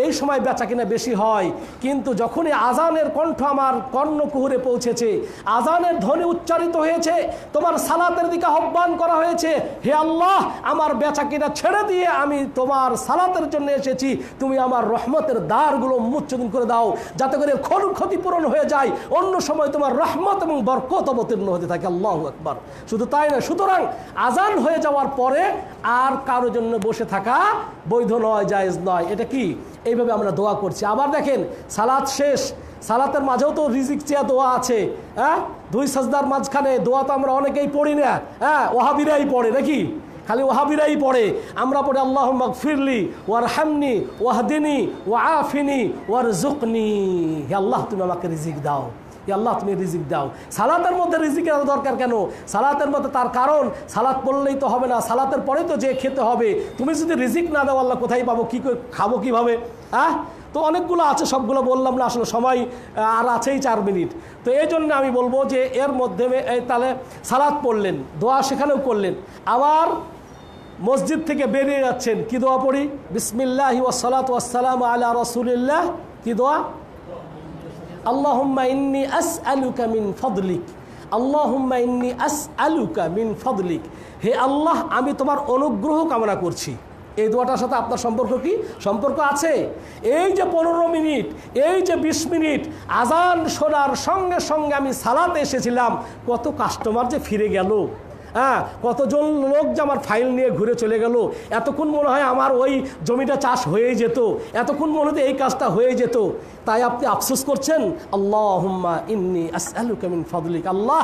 এই সময় বেচা কিনা বেশি হয়, কিন্তু যখনই আজানের কণ্ঠ আমার কর্ণকুহুরে পৌঁছেছে, আজানের ধ্বনি উচ্চারিত হয়েছে, তোমার সালাতের দিকে আহ্বান করা হয়েছে, হে আল্লাহ আমার বেচা কিনা ছেড়ে দিয়ে আমি তোমার সালাতের জন্য এসেছি, তুমি আমার রহমতের দ্বারগুলো উন্মোচন করে দাও, যাতে করে ক্ষতিপূরণ হয়ে যায়, অন্য সময় তোমার রহমত এবং বরকত অবতীর্ণ হতে থাকে। আল্লাহু আকবার। শুধু তাই না, সুতরাং আজান হয়ে যাওয়ার পরে আর কারোর জন্য বসে থাকা বৈধ নয়, জায়েজ নয়। এটা কি, এইভাবে আমরা দোয়া করছি। আবার দেখেন সালাত শেষ, সালাতের মাঝেও তো রিজিক চেয়া দোয়া আছে। হ্যাঁ, দুই সাজদার মাঝখানে দোয়া তো আমরা অনেকেই পড়ি না। হ্যাঁ, ওয়াহাবিরাই পড়ে নাকি? খালি ওয়াহাবিরাই পড়ে, আমরা পড়ি আল্লাহুম্মা গফিরলি ওয়ারহামনি ওয়াহদিনি ওয়াআফিনি ওয়ারযুকনি, হে আল্লাহ তুমি আমাকে রিজিক দাও, আল্লাহ তুমি রিজিক দাও। সালাতের মধ্যে রিজিকের দরকার কেন? সালাতের মধ্যে তার কারণ, সালাত পড়লেই তো হবে না, সালাতের পরে তো যে খেতে হবে। তুমি যদি রিজিক না দাও আল্লাহ কোথায় পাবো, কি খাবো কিভাবে? হ্যাঁ, তো অনেকগুলো আছে, সবগুলো বললাম না, আসলে সময় আর আছেই 4 মিনিট। তো এই জন্য আমি বলবো যে এর মধ্যে তাহলে সালাত পড়লেন, দোয়া সেখানেও করলেন, আবার মসজিদ থেকে বেরিয়ে যাচ্ছেন, কি দোয়া পড়ি? বিসমিল্লাহি ওয়াসসালাতু ওয়াসসালামু আলা রাসূলিল্লাহ। কি দোয়া? আল্লাহুম্মা ইন্নী আসআলুকা মিন ফাদলিক, আল্লাহুম্মা ইন্নী আসআলুকা মিন ফাদলিক, হে আল্লাহ আমি তোমার অনুগ্রহ কামনা করছি। এই দোয়াটার সাথে আপনার সম্পর্ক কি? সম্পর্ক আছে। এই যে 15 মিনিট, এই যে 20 মিনিট আজান শোনার সঙ্গে সঙ্গে আমি সালাতে এসেছিলাম, কত কাস্টমার যে ফিরে গেল। হ্যাঁ, কতজন লোক যে আমার ফাইল নিয়ে ঘুরে চলে গেল। এতক্ষণ মনে হয় আমার ওই জমিটা চাষ হয়ে যেত, এতক্ষণ মনে হতো এই কাজটা হয়ে যেত। তাই আপনি আফসোস করছেন। আল্লাহুম্মা ইন্নী আসআলুকা মিন ফাদলিক, আল্লাহ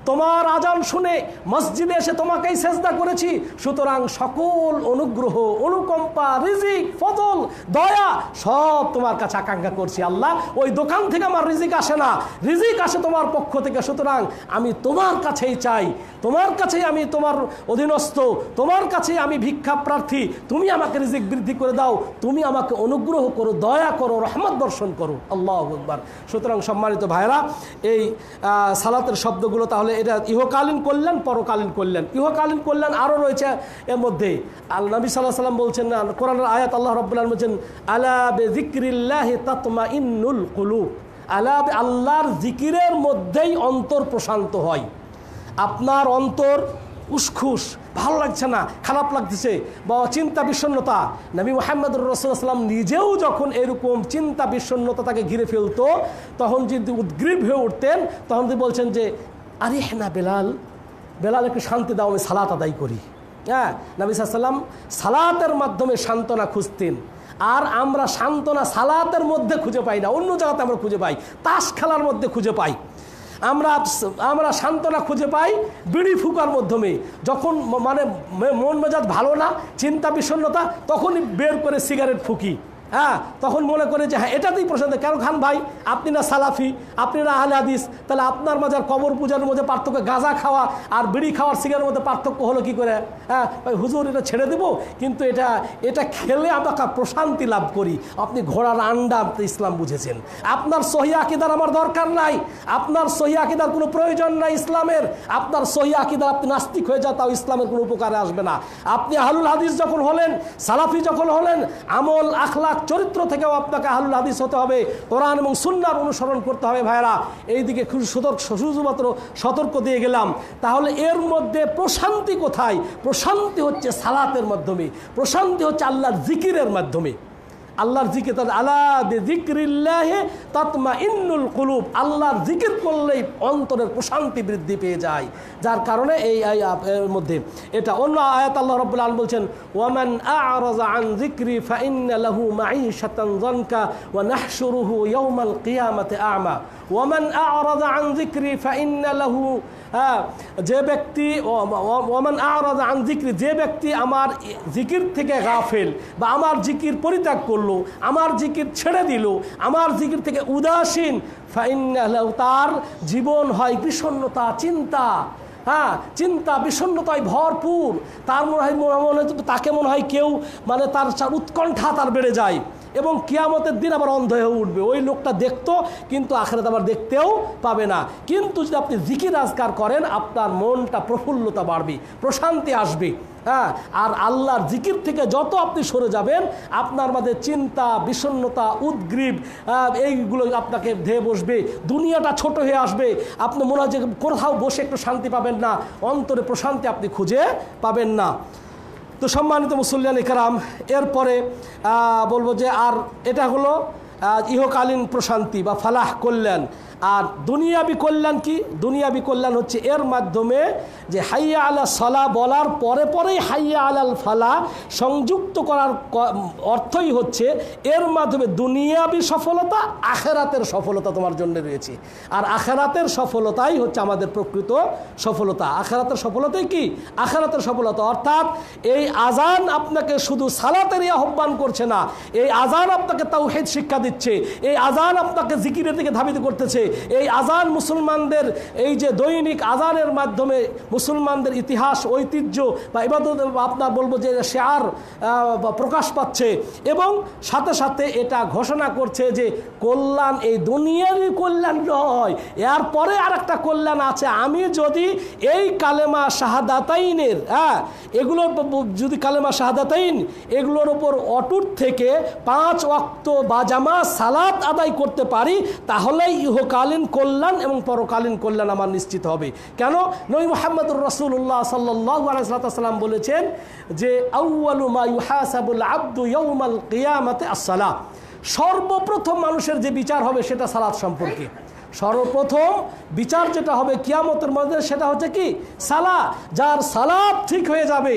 তোমার আজান শুনে মসজিদে এসে তোমাকেই সেজদা করেছি, সুতরাং সকল অনুগ্রহ, অনুকম্পা, রিজিক, ফজল, দয়া সব তোমার কাছে আকাঙ্ক্ষা করছি। আল্লাহ ওই দোকান থেকে আমার রিজিক আসে না, রিজিক আসে তোমার পক্ষ থেকে, সুতরাং আমি তোমার কাছেই চাই, তোমার কাছেই আমি তোমার অধীনস্থ, তোমার কাছেই আমি ভিক্ষা প্রার্থী। তুমি আমাকে রিজিক বৃদ্ধি করে দাও, তুমি আমাকে অনুগ্রহ করো, দয়া করো, রহমত বর্ষণ করো। আল্লাহু আকবার। সুতরাং সম্মানিত ভাইরা, এই সালাতের শব্দগুলো তাহলে এটা ইহকালীন কল্যাণ, পরকালীন কল্যাণ। ইহকালীন কল্যাণ আরও রয়েছে এর মধ্যে। আল্লাহ নবী সাল্লাল্লাহু আলাইহি ওয়াসাল্লাম বলছেন, কোরআনের আয়াত আল্লাহ রাব্বুল আলামিন বলছেন, আলা বিযিকরিল্লাহি তাতমাইন্নুল কুলুব, আল্লাহর জিকিরের মধ্যেই অন্তর প্রশান্ত হয়। আপনার অন্তর উসখুস, ভালো লাগছে না, খারাপ লাগতেছে, বা চিন্তা বিষণ্ণতা, নবী মুহাম্মদুর রাসূলুল্লাহ সাল্লাল্লাহু আলাইহি ওয়াসাল্লাম নিজেও যখন এরকম চিন্তা বিষণ্ণতা তাকে ঘিরে ফেলতো, তখন যদি উদ্গ্রীব হয়ে উঠতেন, তখন তিনি বলছেন যে আরিহনা বেলাল, বেলাল একটু শান্তি দাও, আমি সালাত আদায় করি। হ্যাঁ, নবী সাল্লাল্লাহু আলাইহি ওয়াসাল্লাম সালাতের মাধ্যমে সান্ত্বনা খুঁজতেন। আর আমরা সান্ত্বনা সালাতের মধ্যে খুঁজে পাই না, অন্য জায়গাতে আমরা খুঁজে পাই, তাস খেলার মধ্যে খুঁজে পাই। আমরা সান্ত্বনা খুঁজে পাই বিড়ি ফুকার মাধ্যমে। যখন মানে মন মেজাজ ভালো না, চিন্তা বিষণ্ণতা, তখনই বের করে সিগারেট ফুকি। হ্যাঁ, তখন মনে করে যে হ্যাঁ এটাতেই প্রশান্ত। কেন খান ভাই, আপনি না সালাফি, আপনি না আহলে হাদিস, তাহলে আপনার মাঝে আর কবর পূজার মধ্যে পার্থক্য, গাঁজা খাওয়া আর বিড়ি খাওয়ার সিগারের মধ্যে পার্থক্য হলো কি করে? হ্যাঁ ভাই হুজুর এটা ছেড়ে দেবো, কিন্তু এটা খেলে আমরা প্রশান্তি লাভ করি। আপনি ঘোড়ার আন্ডা ইসলাম বুঝেছেন। আপনার সহি আকীদার আমার দরকার নাই, আপনার সহি আকীদার কোনো প্রয়োজন নাই ইসলামের। আপনার সহি আকীদার আপনি নাস্তিক হয়ে যান, তাও ইসলামের কোনো উপকারে আসবে না। আপনি আহলুল হাদিস যখন হলেন, সালাফি যখন হলেন, আমল আখলাক চরিত্র থেকেও আপনাকে আহলুল হাদিস হতে হবে, কোরআন এবং সুন্নাহর অনুসরণ করতে হবে। ভাইরা এইদিকে শুধুমাত্র সতর্ক দিয়ে গেলাম। তাহলে এর মধ্যে প্রশান্তি কোথায়? প্রশান্তি হচ্ছে সালাতের মাধ্যমে, প্রশান্তি হচ্ছে আল্লাহর জিকিরের মাধ্যমে। আল্লাহর জিকির, আলা বিযিকরিল্লাহি তাতমাইন্নুল কুলুব, আল্লাহর জিকির করলেই অন্তরের প্রশান্তি বৃদ্ধি পেয়ে যায়। যার কারণে এই এর মধ্যে এটা অন্য আয়াত আল্লাহ রাব্বুল আলামিন বলছেন, ওয়ামান আ'রাযা আন যিকরি ফাইন্না লাহু মাঈশাতান যানকা ওয়া নাহশুরুহু ইয়াওমাল কিয়ামাতি আ'মা। ওয়ামান আ'রাযা আন যিকরি ফাইন্না লাহু, যে ব্যক্তি, ওয়ামান আ'রাযা আন যিকরি, যে ব্যক্তি আমার জিকির থেকে গাফেল বা আমার জিকির পরিত্যাগ করলো, আমার জিকির ছেড়ে দিল, আমার জিকির থেকে উদাসীন, ফাইন্না লাহু, তার জীবন হয় বিষণ্ণতা, চিন্তা, হ্যাঁ চিন্তা বিষণ্ণতায় ভরপুর। তার তাকে মনে হয় কেউ মানে তার উৎকণ্ঠা তার বেড়ে যায় এবং কিয়ামতের দিন আবার অন্ধ হয়ে উঠবে। ওই লোকটা দেখতো কিন্তু আখিরাত আবার দেখতেও পাবে না। কিন্তু যদি আপনি জিকির আজকার করেন, আপনার মনটা প্রফুল্লতা বাড়বে, প্রশান্তি আসবে। হ্যাঁ, আর আল্লাহর জিকির থেকে যত আপনি সরে যাবেন, আপনার মাঝে চিন্তা, বিষণ্ণতা, উদ্গ্রীব এইগুলো আপনাকে ধেয়ে বসবে, দুনিয়াটা ছোট হয়ে আসবে। আপনি মনে হয় যে কোথাও বসে একটু শান্তি পাবেন না, অন্তরে প্রশান্তি আপনি খুঁজে পাবেন না। তো সম্মানিত মুসল্লিয়ান ইকরাম, এরপরে বলবো যে আর এটা হলো ইহকালীন প্রশান্তি বা ফালাহ কল্যাণ। আর দুনিয়াবি কল্যাণ কি? দুনিয়াবি কল্যাণ হচ্ছে এর মাধ্যমে যে হাইয়া আলা সালাহ বলার পরে পরেই হাইয়া আলাল ফালাহ সংযুক্ত করার অর্থই হচ্ছে এর মাধ্যমে দুনিয়াবি সফলতা, আখেরাতের সফলতা তোমার জন্য রয়েছে। আর আখেরাতের সফলতাই হচ্ছে আমাদের প্রকৃত সফলতা। আখেরাতের সফলতাই কি? আখেরাতের সফলতা অর্থাৎ এই আজান আপনাকে শুধু সালাতেরই আহ্বান করছে না, এই আজান আপনাকে তাওহীদ শিক্ষা দিচ্ছে, এই আজান আপনাকে জিকিরের দিকে ধাবিত করতেছে। এই আজান মুসলমানদের, এই যে দৈনিক আজানের মাধ্যমে মুসলমানদের ইতিহাস, ঐতিহ্য বা ইবাদত আপনার বলবো যে শেয়ার প্রকাশ পাচ্ছে এবং সাথে সাথে এটা ঘোষণা করছে যে কল্যাণ এই দুনিয়ারই কল্যাণ নয়, এরপরে আর একটা কল্যাণ আছে। আমি যদি এই কালেমা শাহাদাতাইনের এগুলো যদি কালেমা শাহাদাতাইন এগুলোর ওপর অটুট থেকে 5 ওয়াক্ত বা জামা সালাত আদায় করতে পারি, তাহলেই ইহকালীন কল্যাণ এবং পরকালীন কল্যাণ আমার নিশ্চিত হবে। কেন? নবী মুহাম্মদুর রাসূলুল্লাহ সাল্লাল্লাহু আলাইহি ওয়াসাল্লাম বলেছেন যে আউয়ালু মা ইউহাসাবুল আবদু ইয়াউমাল কিয়ামাতি আস-সালাহ, সর্বপ্রথম মানুষের যে বিচার হবে সেটা সালাত সম্পর্কে। সর্বপ্রথম বিচার যেটা হবে কিয়ামতের মধ্যে সেটা হচ্ছে কি? সালাত। যার সালাত ঠিক হয়ে যাবে,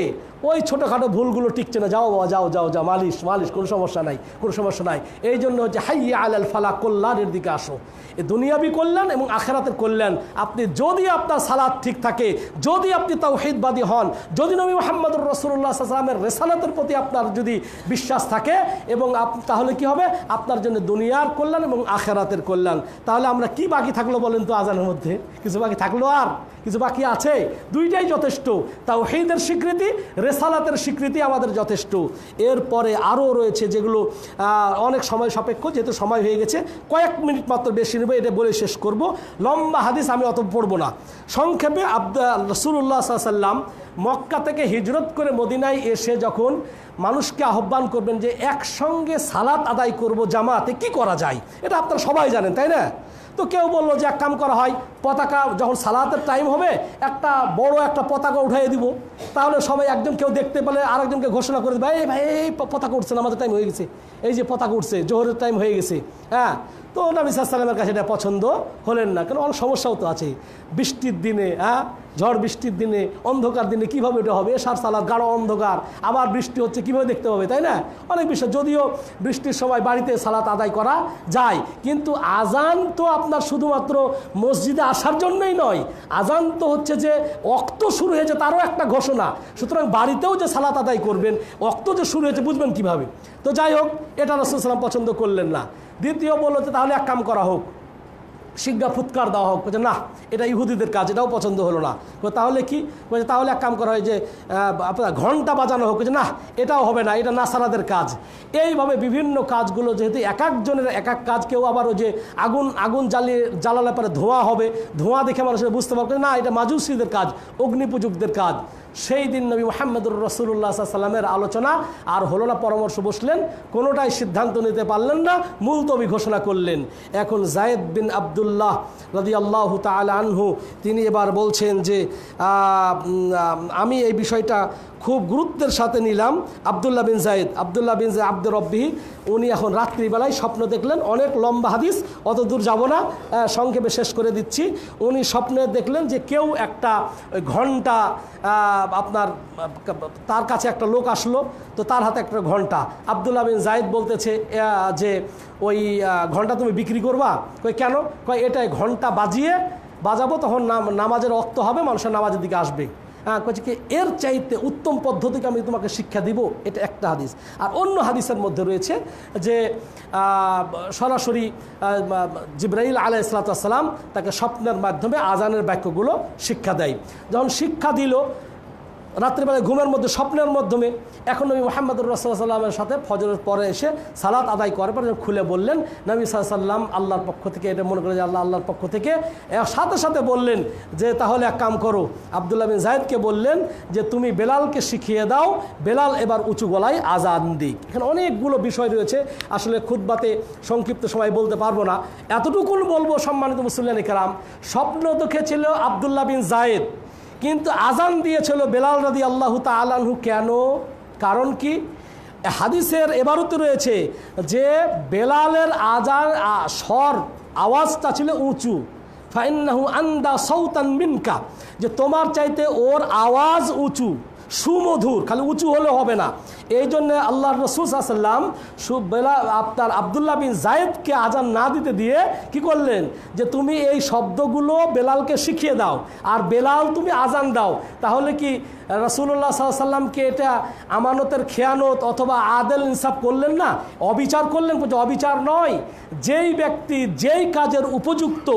ওই ছোটোখাটো ভুলগুলো টিকছে না, যাও বাবা যাও যাও যাও, মালিশ মালিশ, কোনো সমস্যা নাই, কোনো সমস্যা নাই। এই জন্য হচ্ছে হাইয়া আলাল ফালাহ, কল্যাণের দিকে আসো। এই দুনিয়াবি কল্যাণ এবং আখেরাতের কল্যাণ আপনি যদি আপনার সালাত ঠিক থাকে, যদি আপনি তাওহীদবাদী হন, যদি নবী মুহাম্মদুর রাসূলুল্লাহ সাল্লাল্লাহু আলাইহি ওয়াসাল্লামের রিসালাতের প্রতি আপনার যদি বিশ্বাস থাকে এবং তাহলে কি হবে? আপনার জন্য দুনিয়ার কল্যাণ এবং আখেরাতের কল্যাণ। তাহলে আমরা কি বাকি থাকলো বলেন তো? আজানের মধ্যে কিছু বাকি থাকলো? আর কিছু বাকি আছে? দুইটাই যথেষ্ট। তাওহীদের স্বীকৃতি, রেসালাতের স্বীকৃতি আমাদের যথেষ্ট। এরপরে আরও রয়েছে যেগুলো অনেক সময় সাপেক্ষ, যেহেতু সময় হয়ে গেছে, কয়েক মিনিট মাত্র বেশি নেব, এটা বলে শেষ করব। লম্বা হাদিস আমি অত পড়ব না, সংক্ষেপে রাসূলুল্লাহ সাল্লাল্লাহু আলাইহি ওয়াসাল্লাম মক্কা থেকে হিজরত করে মদিনায় এসে যখন মানুষকে আহ্বান করবেন যে একসঙ্গে সালাত আদায় করব জামাতে, কি করা যায়? এটা আপনারা সবাই জানেন, তাই না? তো কেউ বললো যে এক কাম করা হয়, পতাকা যখন সালাতের টাইম হবে একটা বড় একটা পতাকা উঠাই দিব, তাহলে সবাই একজন কেউ দেখতে পেলে আরেকজনকে ঘোষণা করে দেবে, এই ভাই এই পতাকা উঠছে না, আমাদের টাইম হয়ে গেছে, এই যে পতাকা উঠছে, জোহরের টাইম হয়ে গেছে। হ্যাঁ, তো নবী সাল্লাল্লাহু আলাইহি ওয়াসাল্লামের কাছে এটা পছন্দ হলেন না, কারণ অনেক সমস্যাও তো আছে। বৃষ্টির দিনে, ঝড় বৃষ্টির দিনে, অন্ধকার দিনে কীভাবে এটা হবে? এশার সালাত, গাঢ় অন্ধকার, আবার বৃষ্টি হচ্ছে, কীভাবে দেখতে হবে, তাই না? অনেক বিষয়। যদিও বৃষ্টির সময় বাড়িতে সালাত আদায় করা যায়, কিন্তু আজান তো আপনার শুধুমাত্র মসজিদে আসার জন্যই নয়, আজান তো হচ্ছে যে ওয়াক্ত শুরু হয়েছে তারও একটা ঘোষণা। সুতরাং বাড়িতেও যে সালাত আদায় করবেন, ওয়াক্ত যে শুরু হয়েছে বুঝবেন কিভাবে? তো যাই হোক, এটা রাসূল সাল্লাল্লাহু আলাইহি ওয়াসাল্লাম পছন্দ করলেন না। দ্বিতীয় বলল যে তাহলে এক কাম করা হোক, শিগগা ফুৎকার দেওয়া হোক। বলছে না, এটা ইহুদিদের কাজ, এটাও পছন্দ হলো না। তাহলে কি? বলছে তাহলে এক কাম করা হয় যে আপনার ঘন্টা বাজানো হোক। বলছে না, এটাও হবে না, এটা নাসারাদের কাজ। এইভাবে বিভিন্ন কাজগুলো যেহেতু এক একজনের এক এক কাজ, কেউ আবার ওই যে আগুন জ্বালালে পরে ধোঁয়া হবে, ধোঁয়া দেখে মানুষের বুঝতে পারবে না এটা মাজুসীদের কাজ, অগ্নিপূজকদের কাজ। সেই দিন নবী মুহাম্মদুর রাসূলুল্লাহ সাল্লাল্লাহু আলাইহি ওয়াসাল্লামের আলোচনা আর হলো না, পরামর্শ বসলেন, কোনোটাই সিদ্ধান্ত নিতে পারলেন না, মুলতবি ঘোষণা করলেন। এখন যায়েদ বিন আব্দুল্লাহ রাদিয়াল্লাহু তাআলা আনহু তিনি এবার বলছেন যে আমি এই বিষয়টা খুব গুরুত্বের সাথে নিলাম। আবদুল্লাহ বিন যায়েদ আব্দুর রব্বিহি, উনি এখন রাত্রিবেলায় স্বপ্ন দেখলেন। অনেক লম্বা হাদিস, অত দূর যাব না, সংক্ষেপে শেষ করে দিচ্ছি। উনি স্বপ্নে দেখলেন যে কেউ একটা ঘন্টা, আপনার তার কাছে একটা লোক আসলো, তো তার হাতে একটা ঘন্টা। আবদুল্লাহ বিন যায়েদ বলতেছে যে ওই ঘন্টা তুমি বিক্রি করবা? কই কেন? কই এটাই ঘন্টা বাজাবো, তখন নামাজের ওয়াক্ত হবে, মানুষের নামাজের দিকে আসবে। কয়েছে কি এর চাইতে উত্তম পদ্ধতিকে আমি তোমাকে শিক্ষা দিব। এটা একটা হাদিস। আর অন্য হাদিসের মধ্যে রয়েছে যে সরাসরি জিবরাইল আলাইহিস সালাম তাকে স্বপ্নের মাধ্যমে আজানের বাক্যগুলো শিক্ষা দেয়। যখন শিক্ষা দিল রাত্রিবেলায় ঘুমের মধ্যে স্বপ্নের মাধ্যমে, এখন নবী মুহাম্মদুর রাসূলুল্লাহ সাল্লাল্লাহু আলাইহি ওয়াসাল্লামের সাথে ফজরের পরে এসে সালাত আদায় করার পর খুলে বললেন নবী সাল্লাল্লাহু আলাইহি ওয়াসাল্লাম আল্লাহর পক্ষ থেকে, এটা মনে করে যে আল্লাহর পক্ষ থেকে। সাথে সাথে বললেন যে তাহলে এক কাম করো, আবদুল্লাহ বিন যায়েদকে বললেন যে তুমি বেলালকে শিখিয়ে দাও, বেলাল এবার উঁচু গলায় আজান দিক। এখানে অনেকগুলো বিষয় রয়েছে, আসলে খুতবাতে সংক্ষিপ্ত সময় বলতে পারবো না, এতটুকুন বলবো সম্মানিত মুসলিয়ানে কেরাম, স্বপ্ন দেখেছিল আবদুল্লাহ বিন যায়েদ, কিন্তু আজান দিয়েছিল বেলাল রাদিয়াল্লাহু তাআলা আনহু। কেন? কারণ কি? হাদিসের এবারতে রয়েছে যে বেলালের আজান স্বর আওয়াজটা ছিল উঁচু, ফাইন্নাহু আন্দা সাউতান মিনকা, যে তোমার চাইতে ওর আওয়াজ উঁচু, সুমধুর, খালি উঁচু হলে হবে না। এই জন্য আল্লাহর রাসূল সাল্লাল্লাহু আলাইহি ওয়াসাল্লাম আপনার আবদুল্লাহ বিন যায়েদকে আজান না দিতে দিয়ে কি করলেন যে তুমি এই শব্দগুলো বেলালকে শিখিয়ে দাও, আর বেলাল তুমি আজান দাও। তাহলে কি রাসূলুল্লাহ সাল্লাল্লাহু আলাইহি ওয়াসাল্লামকে এটা আমানতের খেয়ানত অথবা আদেল ইনসাফ করলেন না, অবিচার করলেন? অবিচার নয়, যেই ব্যক্তি যেই কাজের উপযুক্ত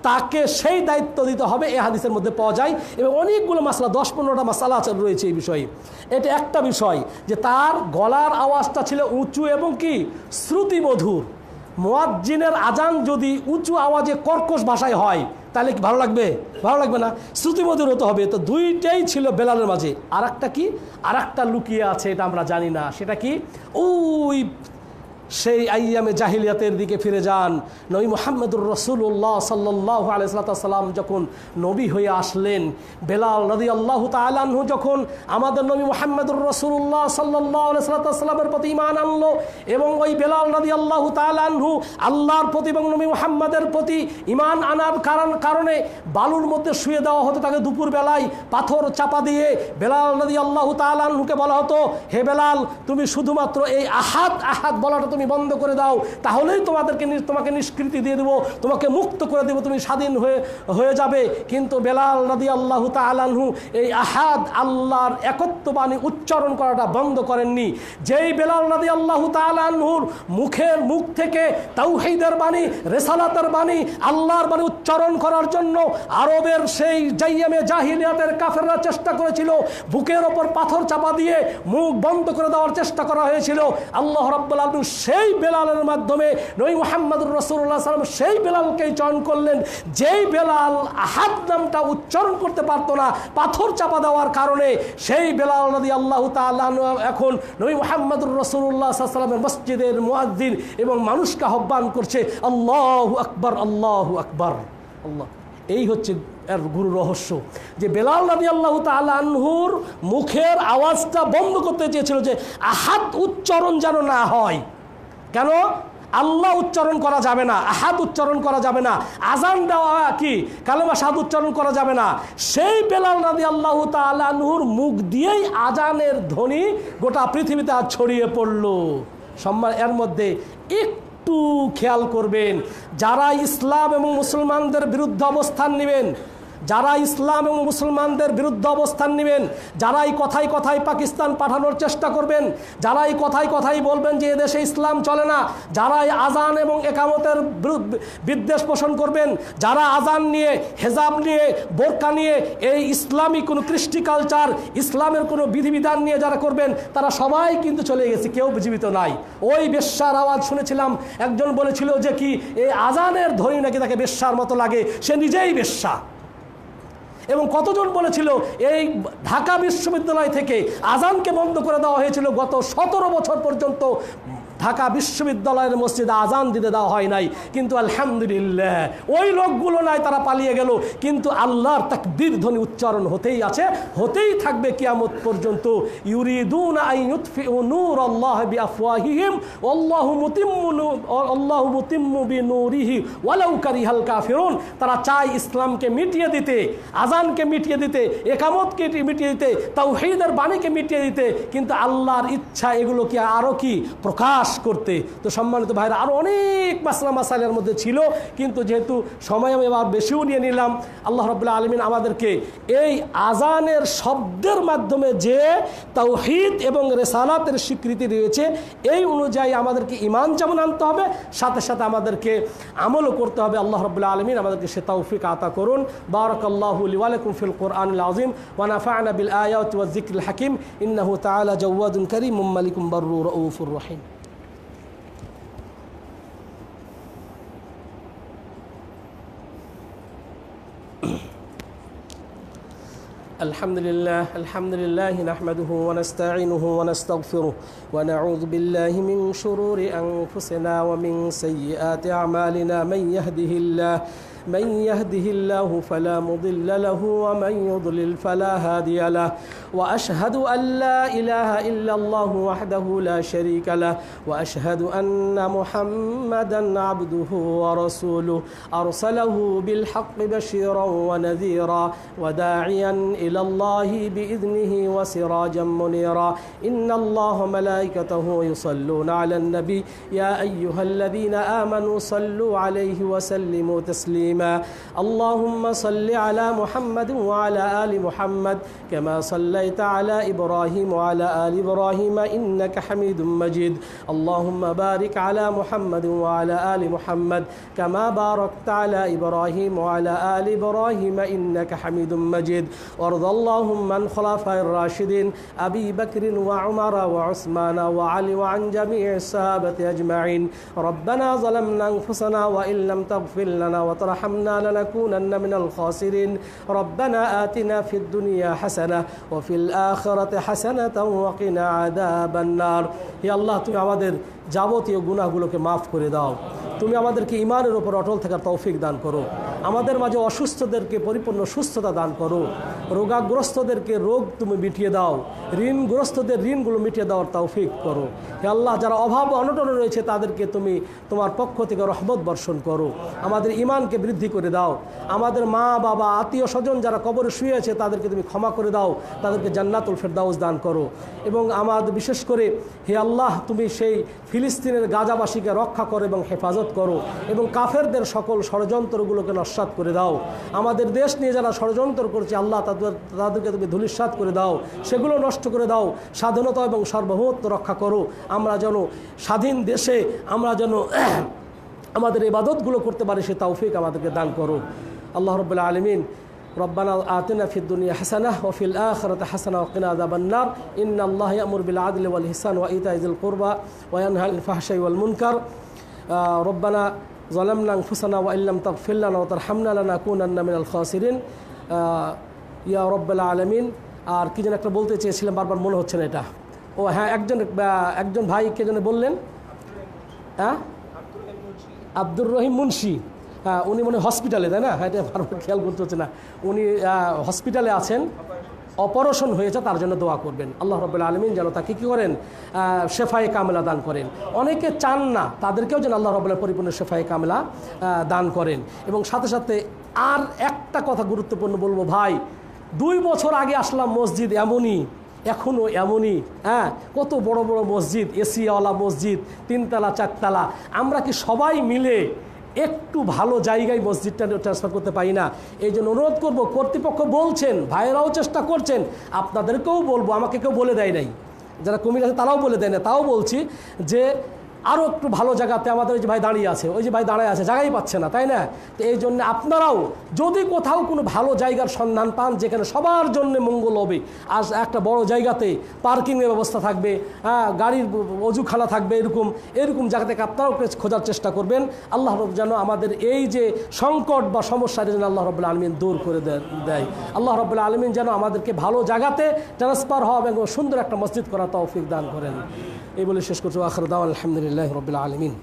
তাকে সেই দায়িত্ব দিতে হবে, এই হাদিসের মধ্যে পাওয়া যায়। এবং অনেকগুলো মাসলা, 10-15টা মাসলা রয়েছে এই বিষয়ে। এটা একটা বিষয় যে তার গলার আওয়াজটা ছিল উঁচু এবং কি শ্রুতিমধুর। মুয়াজ্জিনের আজান যদি উঁচু আওয়াজে কর্কশ ভাষায় হয় তাহলে কি ভালো লাগবে? ভালো লাগবে না, শ্রুতিমধুর হতে হবে। তো দুইটাই ছিল বেলালের মাঝে। আর একটা কি, আর একটা লুকিয়ে আছে, এটা আমরা জানি না। সেটা কি? ওই সেই আইয়ামে জাহিলিয়াতের দিকে ফিরে যান। নবী মুহাম্মদুর রাসূলুল্লাহ সাল্লাল্লাহু আলাইহি ওয়াসাল্লাম যখন নবী হয়ে আসলেন, বেলাল রাদিয়াল্লাহু তাআলা আনহু যখন আমাদের নবী মুহাম্মদুর রাসূলুল্লাহ সাল্লাল্লাহু আলাইহি ওয়াসাল্লামের প্রতি ঈমান আনলো, এবং ওই বেলাল রাদিয়াল্লাহু তাআলা আনহু আল্লাহর প্রতি এবং নবী মুহাম্মদের প্রতি ঈমান আনার কারণে বালুর মধ্যে শুয়ে দেওয়া হতো তাকে। দুপুর বেলায় পাথর চাপা দিয়ে বেলাল রাদিয়াল্লাহু তাআলা আনহুকে বলা হতো, হে বেলাল, তুমি শুধুমাত্র এই আহাদ আহাদ বলাটা তুমি বন্ধ করে দাও, তাহলেই তোমাকে নিষ্কৃতি দিয়ে দেবো, তোমাকে মুক্ত করে দেবো, তুমি স্বাধীন হয়ে যাবে। কিন্তু বেলাল রাদিয়াল্লাহু তাআলা আনহু এই আহাদ আল্লাহর একত্ববাণী উচ্চারণ করাটা বন্ধ করেননি। যেই বেলাল রাদিয়াল্লাহু তাআলা আনহুর মুখ থেকে তাওহীদের বাণী, রিসালাতের বাণী, আল্লাহর বাণী উচ্চারণ করার জন্য আরবের সেই জাইয়ামে জাহিলিয়াতের কাফেররা চেষ্টা করেছিল, বুকের ওপর পাথর চাপা দিয়ে মুখ বন্ধ করে দেওয়ার চেষ্টা করা হয়েছিল। আল্লাহ রাব্বুল আলামিন সেই বেলালের মাধ্যমে নবী মুহাম্মদুর রাসূলুল্লাহ সাল্লাল্লাহু আলাইহি ওয়াসাল্লাম সেই বেলালকেই চয়ন করলেন, যেই বেলাল আহাদ নামটা উচ্চারণ করতে পারতো না পাথর চাপা দেওয়ার কারণে। সেই বেলাল রাদিয়াল্লাহু তাআলা এখন নবী মুহাম্মদুর রাসূলুল্লাহ সাল্লাল্লাহু আলাইহি ওয়াসাল্লামের মসজিদের মুয়াজ্জিন এবং মানুষকে আহ্বান করছে, আল্লাহু আকবার, আল্লাহু আকবার, আল্লাহ। এই হচ্ছে এর গুরু রহস্য, যে বেলাল রাদিয়াল্লাহু তাআলা আনহুর মুখের আওয়াজটা বন্ধ করতে চেয়েছিল, যে আহাদ উচ্চারণ যেন না হয়। কেন? আল্লাহ উচ্চারণ করা যাবে না, আহাদ উচ্চারণ করা যাবে না, আজান দেওয়া কি কালেমা শাহাদাত উচ্চারণ করা যাবে না। সেই বেলাল রাদিয়াল্লাহু তাআলা আনহুর মুখ দিয়েই আজানের ধ্বনি গোটা পৃথিবীতে আজ ছড়িয়ে পড়ল। এর মধ্যে একটু একটু খেয়াল করবেন, যারা ইসলাম এবং মুসলমানদের বিরুদ্ধে অবস্থান নেবেন, যারা ইসলাম এবং মুসলমানদের বিরুদ্ধে অবস্থান নেবেন, যারা এই কথায় কথায় পাকিস্তান পাঠানোর চেষ্টা করবেন, যারা এই কথায় কথায় বলবেন যে এদেশে ইসলাম চলে না, যারা এই আজান এবং একামতের বিদ্বেষ পোষণ করবেন, যারা আজান নিয়ে, হেজাব নিয়ে, বোরকা নিয়ে, এই ইসলামী কোনো কৃষ্টি কালচার, ইসলামের কোনো বিধিবিধান নিয়ে যারা করবেন, তারা সবাই কিন্তু চলে গেছে, কেউ জীবিত নাই। ওই বেশ্যার আওয়াজ শুনেছিলাম, একজন বলেছিল যে কি এই আজানের ধ্বনি নাকি তাকে বেশ্যার মতো লাগে, সে নিজেই বেশ্যা। এবং কতজন বলেছিল এই ঢাকা বিশ্ববিদ্যালয় থেকে আজানকে বন্ধ করে দেওয়া হয়েছিল, গত 17 বছর পর্যন্ত ঢাকা বিশ্ববিদ্যালয়ের মসজিদে আজান দিতে দেওয়া হয় নাই। কিন্তু আলহামদুলিল্লাহ ওই লোকগুলো নাই, তারা পালিয়ে গেল, কিন্তু আল্লাহর তাকবীর ধ্বনি উচ্চারণ হতেই আছে, হতেই থাকবে কিয়ামত পর্যন্ত। ইউরিদুনা আন ইউতফিউ নূরাল্লাহি বিআফওয়াহিহিম আল্লাহু মুতিম্মু বিনূরিহি ওয়ালাউ কারিহাল কাফিরুন। তারা চায় ইসলামকে মিটিয়ে দিতে, আজানকে মিটিয়ে দিতে, একামতকে মিটিয়ে দিতে, তাওহীদের বাণীকে মিটিয়ে দিতে, কিন্তু আল্লাহর ইচ্ছা এগুলোকে আরও কি প্রকাশ করতে। তো সম্মানিত ভাইরা, আরো অনেক মাসলা মাসাইলের মধ্যে ছিল, কিন্তু যেহেতু সময় আমি এবার বেশিও নিয়ে নিলাম, আল্লাহ রাব্বুল আলামিন আমাদেরকে এই আজানের শব্দের মাধ্যমে যে তাওহীদ এবং রিসালাতের স্বীকৃতি রয়েছে, এই অনুযায়ী আমাদেরকে ঈমান যেমন আনতে হবে, সাথে সাথে আমাদেরকে আমলও করতে হবে। আল্লাহ রাব্বুল আলামিন আমাদেরকে সে তৌফিক আতা করুন। বারাকাল্লাহু লি ওয়া লাকুম ফিল কুরআনিল আযীম ওয়া নাফা'না বিল আয়াতি ওয়াজ যিকরিল হাকীম ইন্নাহু তাআলা জাওয়াদুন কারীমুম মালিকুম বাররুর রাউফুর রহিম। الحمد لله نحمده ونستعينه ونستغفره ونعوذ بالله من شرور أنفسنا ومن سيئات أعمالنا من يهده الله فلا مضل له ومن يضلل فلا هادي له وأشهد أن لا إله إلا الله وحده لا شريك له وأشهد أن محمدا عبده ورسوله أرسله بالحق بشيرا ونذيرا وداعيا إلى الله بإذنه وسراجا منيرا إن الله ملائكته يصلون على النبي يا أيها الذين آمنوا صلوا عليه وسلموا تسليما اللهم صل على محمد وعلى آل محمد كما صليت على إبراهيم وعلى آل إبراهيم إنك حميد مجيد اللهم بارك على محمد وعلى آل محمد كما باركت على إبراهيم وعلى آل إبراهيم إنك حميد مجيد وارض اللهم عن خلفاء الراشدين أبي بكر وعمر وعثمان وعلي وعن جميع الصحابة أجمعين ربنا ظلمنا أنفسنا وإن لم تغفر لنا وترحمنا لنكونن من الخاسرين ربنا آتنا في الدنيا حسنة وفي الآخرة حسنة وقنا عذاب النار يا الله তুমি আমাদের যাবতীয় গুনাহগুলোকে মাফ করে দাও তুমি আমাদেরকে ঈমানের উপর অটল থাকার তৌফিক দান করো আমাদের মাঝে অসুস্থদেরকে পরিপূর্ণ সুস্থতা দান করো রোগাগ্রস্তদেরকে রোগ তুমি মিটিয়ে দাও ঋণগ্রস্তদের ঋণগুলো মিটিয়ে দেওয়ার তৌফিক করো হে আল্লাহ যারা অভাব অনটনে রয়েছে তাদেরকে তুমি তোমার পক্ষ থেকে রহমত বর্ষণ করো আমাদের ঈমানকে বৃদ্ধি করে দাও আমাদের মা বাবা আত্মীয় স্বজন যারা কবরে শুয়ে আছে তাদেরকে তুমি ক্ষমা করে দাও তাদেরকে জান্নাতুল ফেরদাউস দান করো এবং আমাদের বিশেষ করে হে আল্লাহ তুমি সেই ফিলিস্তিনের গাজাবাসীকে রক্ষা করো এবং হেফাজত করো এবং কাফেরদের সকল ষড়যন্ত্রগুলোকে নস্যাৎ করে দাও আমাদের দেশ নিয়ে যারা ষড়যন্ত্র করছে আল্লাহ তাদেরকে তুমি ধূলিসাৎ করে দাও সেগুলো নষ্ট করে দাও স্বাধীনতা এবং সার্বভৌমত্ব রক্ষা করো আমরা যেন স্বাধীন দেশে আমরা যেন আমাদের ইবাদতগুলো করতে পারি সে তৌফিক আমাদেরকে দান করো আল্লাহ রাব্বুল আলামিন ربنا آتنا في الدنيا حسنة وفي الآخرة حسنة وقنا عذاب النار إن الله يأمر بالعدل والإحسان وإيتاء ذي القربى وينهى عن الفحشاء والمنكر ربنا ظلمنا أنفسنا وإن لم تغفر لنا وترحمنا لنكونن من الخاسرين يا رب العالمين আর কি যেন একটা বলতে চেয়েছিলাম বারবার মনে হচ্ছে না এটা ও হ্যাঁ একজন ভাই কে যেন বললেন হ্যাঁ আব্দুর রহিম মুন্সি হ্যাঁ উনি মনে হসপিটালে তাই না হ্যাঁ এটা বারবার খেয়াল করতে হচ্ছে না উনি হসপিটালে আছেন অপারেশন হয়েছে তার জন্য দোয়া করবেন আল্লাহ রাব্বুল আলামিন যেন তাকে কী করেন শেফায়ে কামেলা দান করেন অনেকে চান না তাদেরকেও যেন আল্লাহ রাব্বুল পরিপূর্ণ শেফায়ে কামেলা দান করেন এবং সাথে সাথে আর একটা কথা গুরুত্বপূর্ণ বলবো ভাই 2 বছর আগে আসলাম মসজিদ এখনও এমনই, হ্যাঁ, কত বড় বড় মসজিদ, এসিওয়ালা মসজিদ, 3 তলা 4 তলা, আমরা কি সবাই মিলে একটু ভালো জায়গায় মসজিদটা ট্রান্সফার করতে পারি না? এই জন্য অনুরোধ করবো, কর্তৃপক্ষ বলছেন, ভাইয়েরাও চেষ্টা করছেন, আপনাদেরকেও বলবো, আমাকে কেউ বলে দেয় নাই, যারা কমিটি আছে তারাও বলে দেয় না, তাও বলছি যে আরও একটু ভালো জায়গাতে আমাদের ওই যে ভাই দাঁড়িয়ে আছে, ওই যে ভাই দাঁড়ায় আছে, জায়গাই পাচ্ছে না, তাই না? তো এই জন্য আপনারাও যদি কোথাও কোনো ভালো জায়গার সন্ধান পান যেখানে সবার জন্য মঙ্গল হবে, আর একটা বড় জায়গাতে পার্কিংয়ের ব্যবস্থা থাকবে, হ্যাঁ, গাড়ির অজুখানা থাকবে, এরকম জায়গা থেকে আপনারাও খোঁজার চেষ্টা করবেন। আল্লাহ রব যেন আমাদের এই যে সংকট বা সমস্যা যেন আল্লাহ রব্বুল আলমিন দূর করে দেয়। আল্লাহ রব্বুল আলমিন যেন আমাদেরকে ভালো জায়গাতে ট্রান্সফার হওয়া এবং সুন্দর একটা মসজিদ করা তৌফিক দান করেন। এই বলে শেষ করছি। আখির দাওয়ানা আলহামদুলিল্লাহি রাব্বিল আলামিন।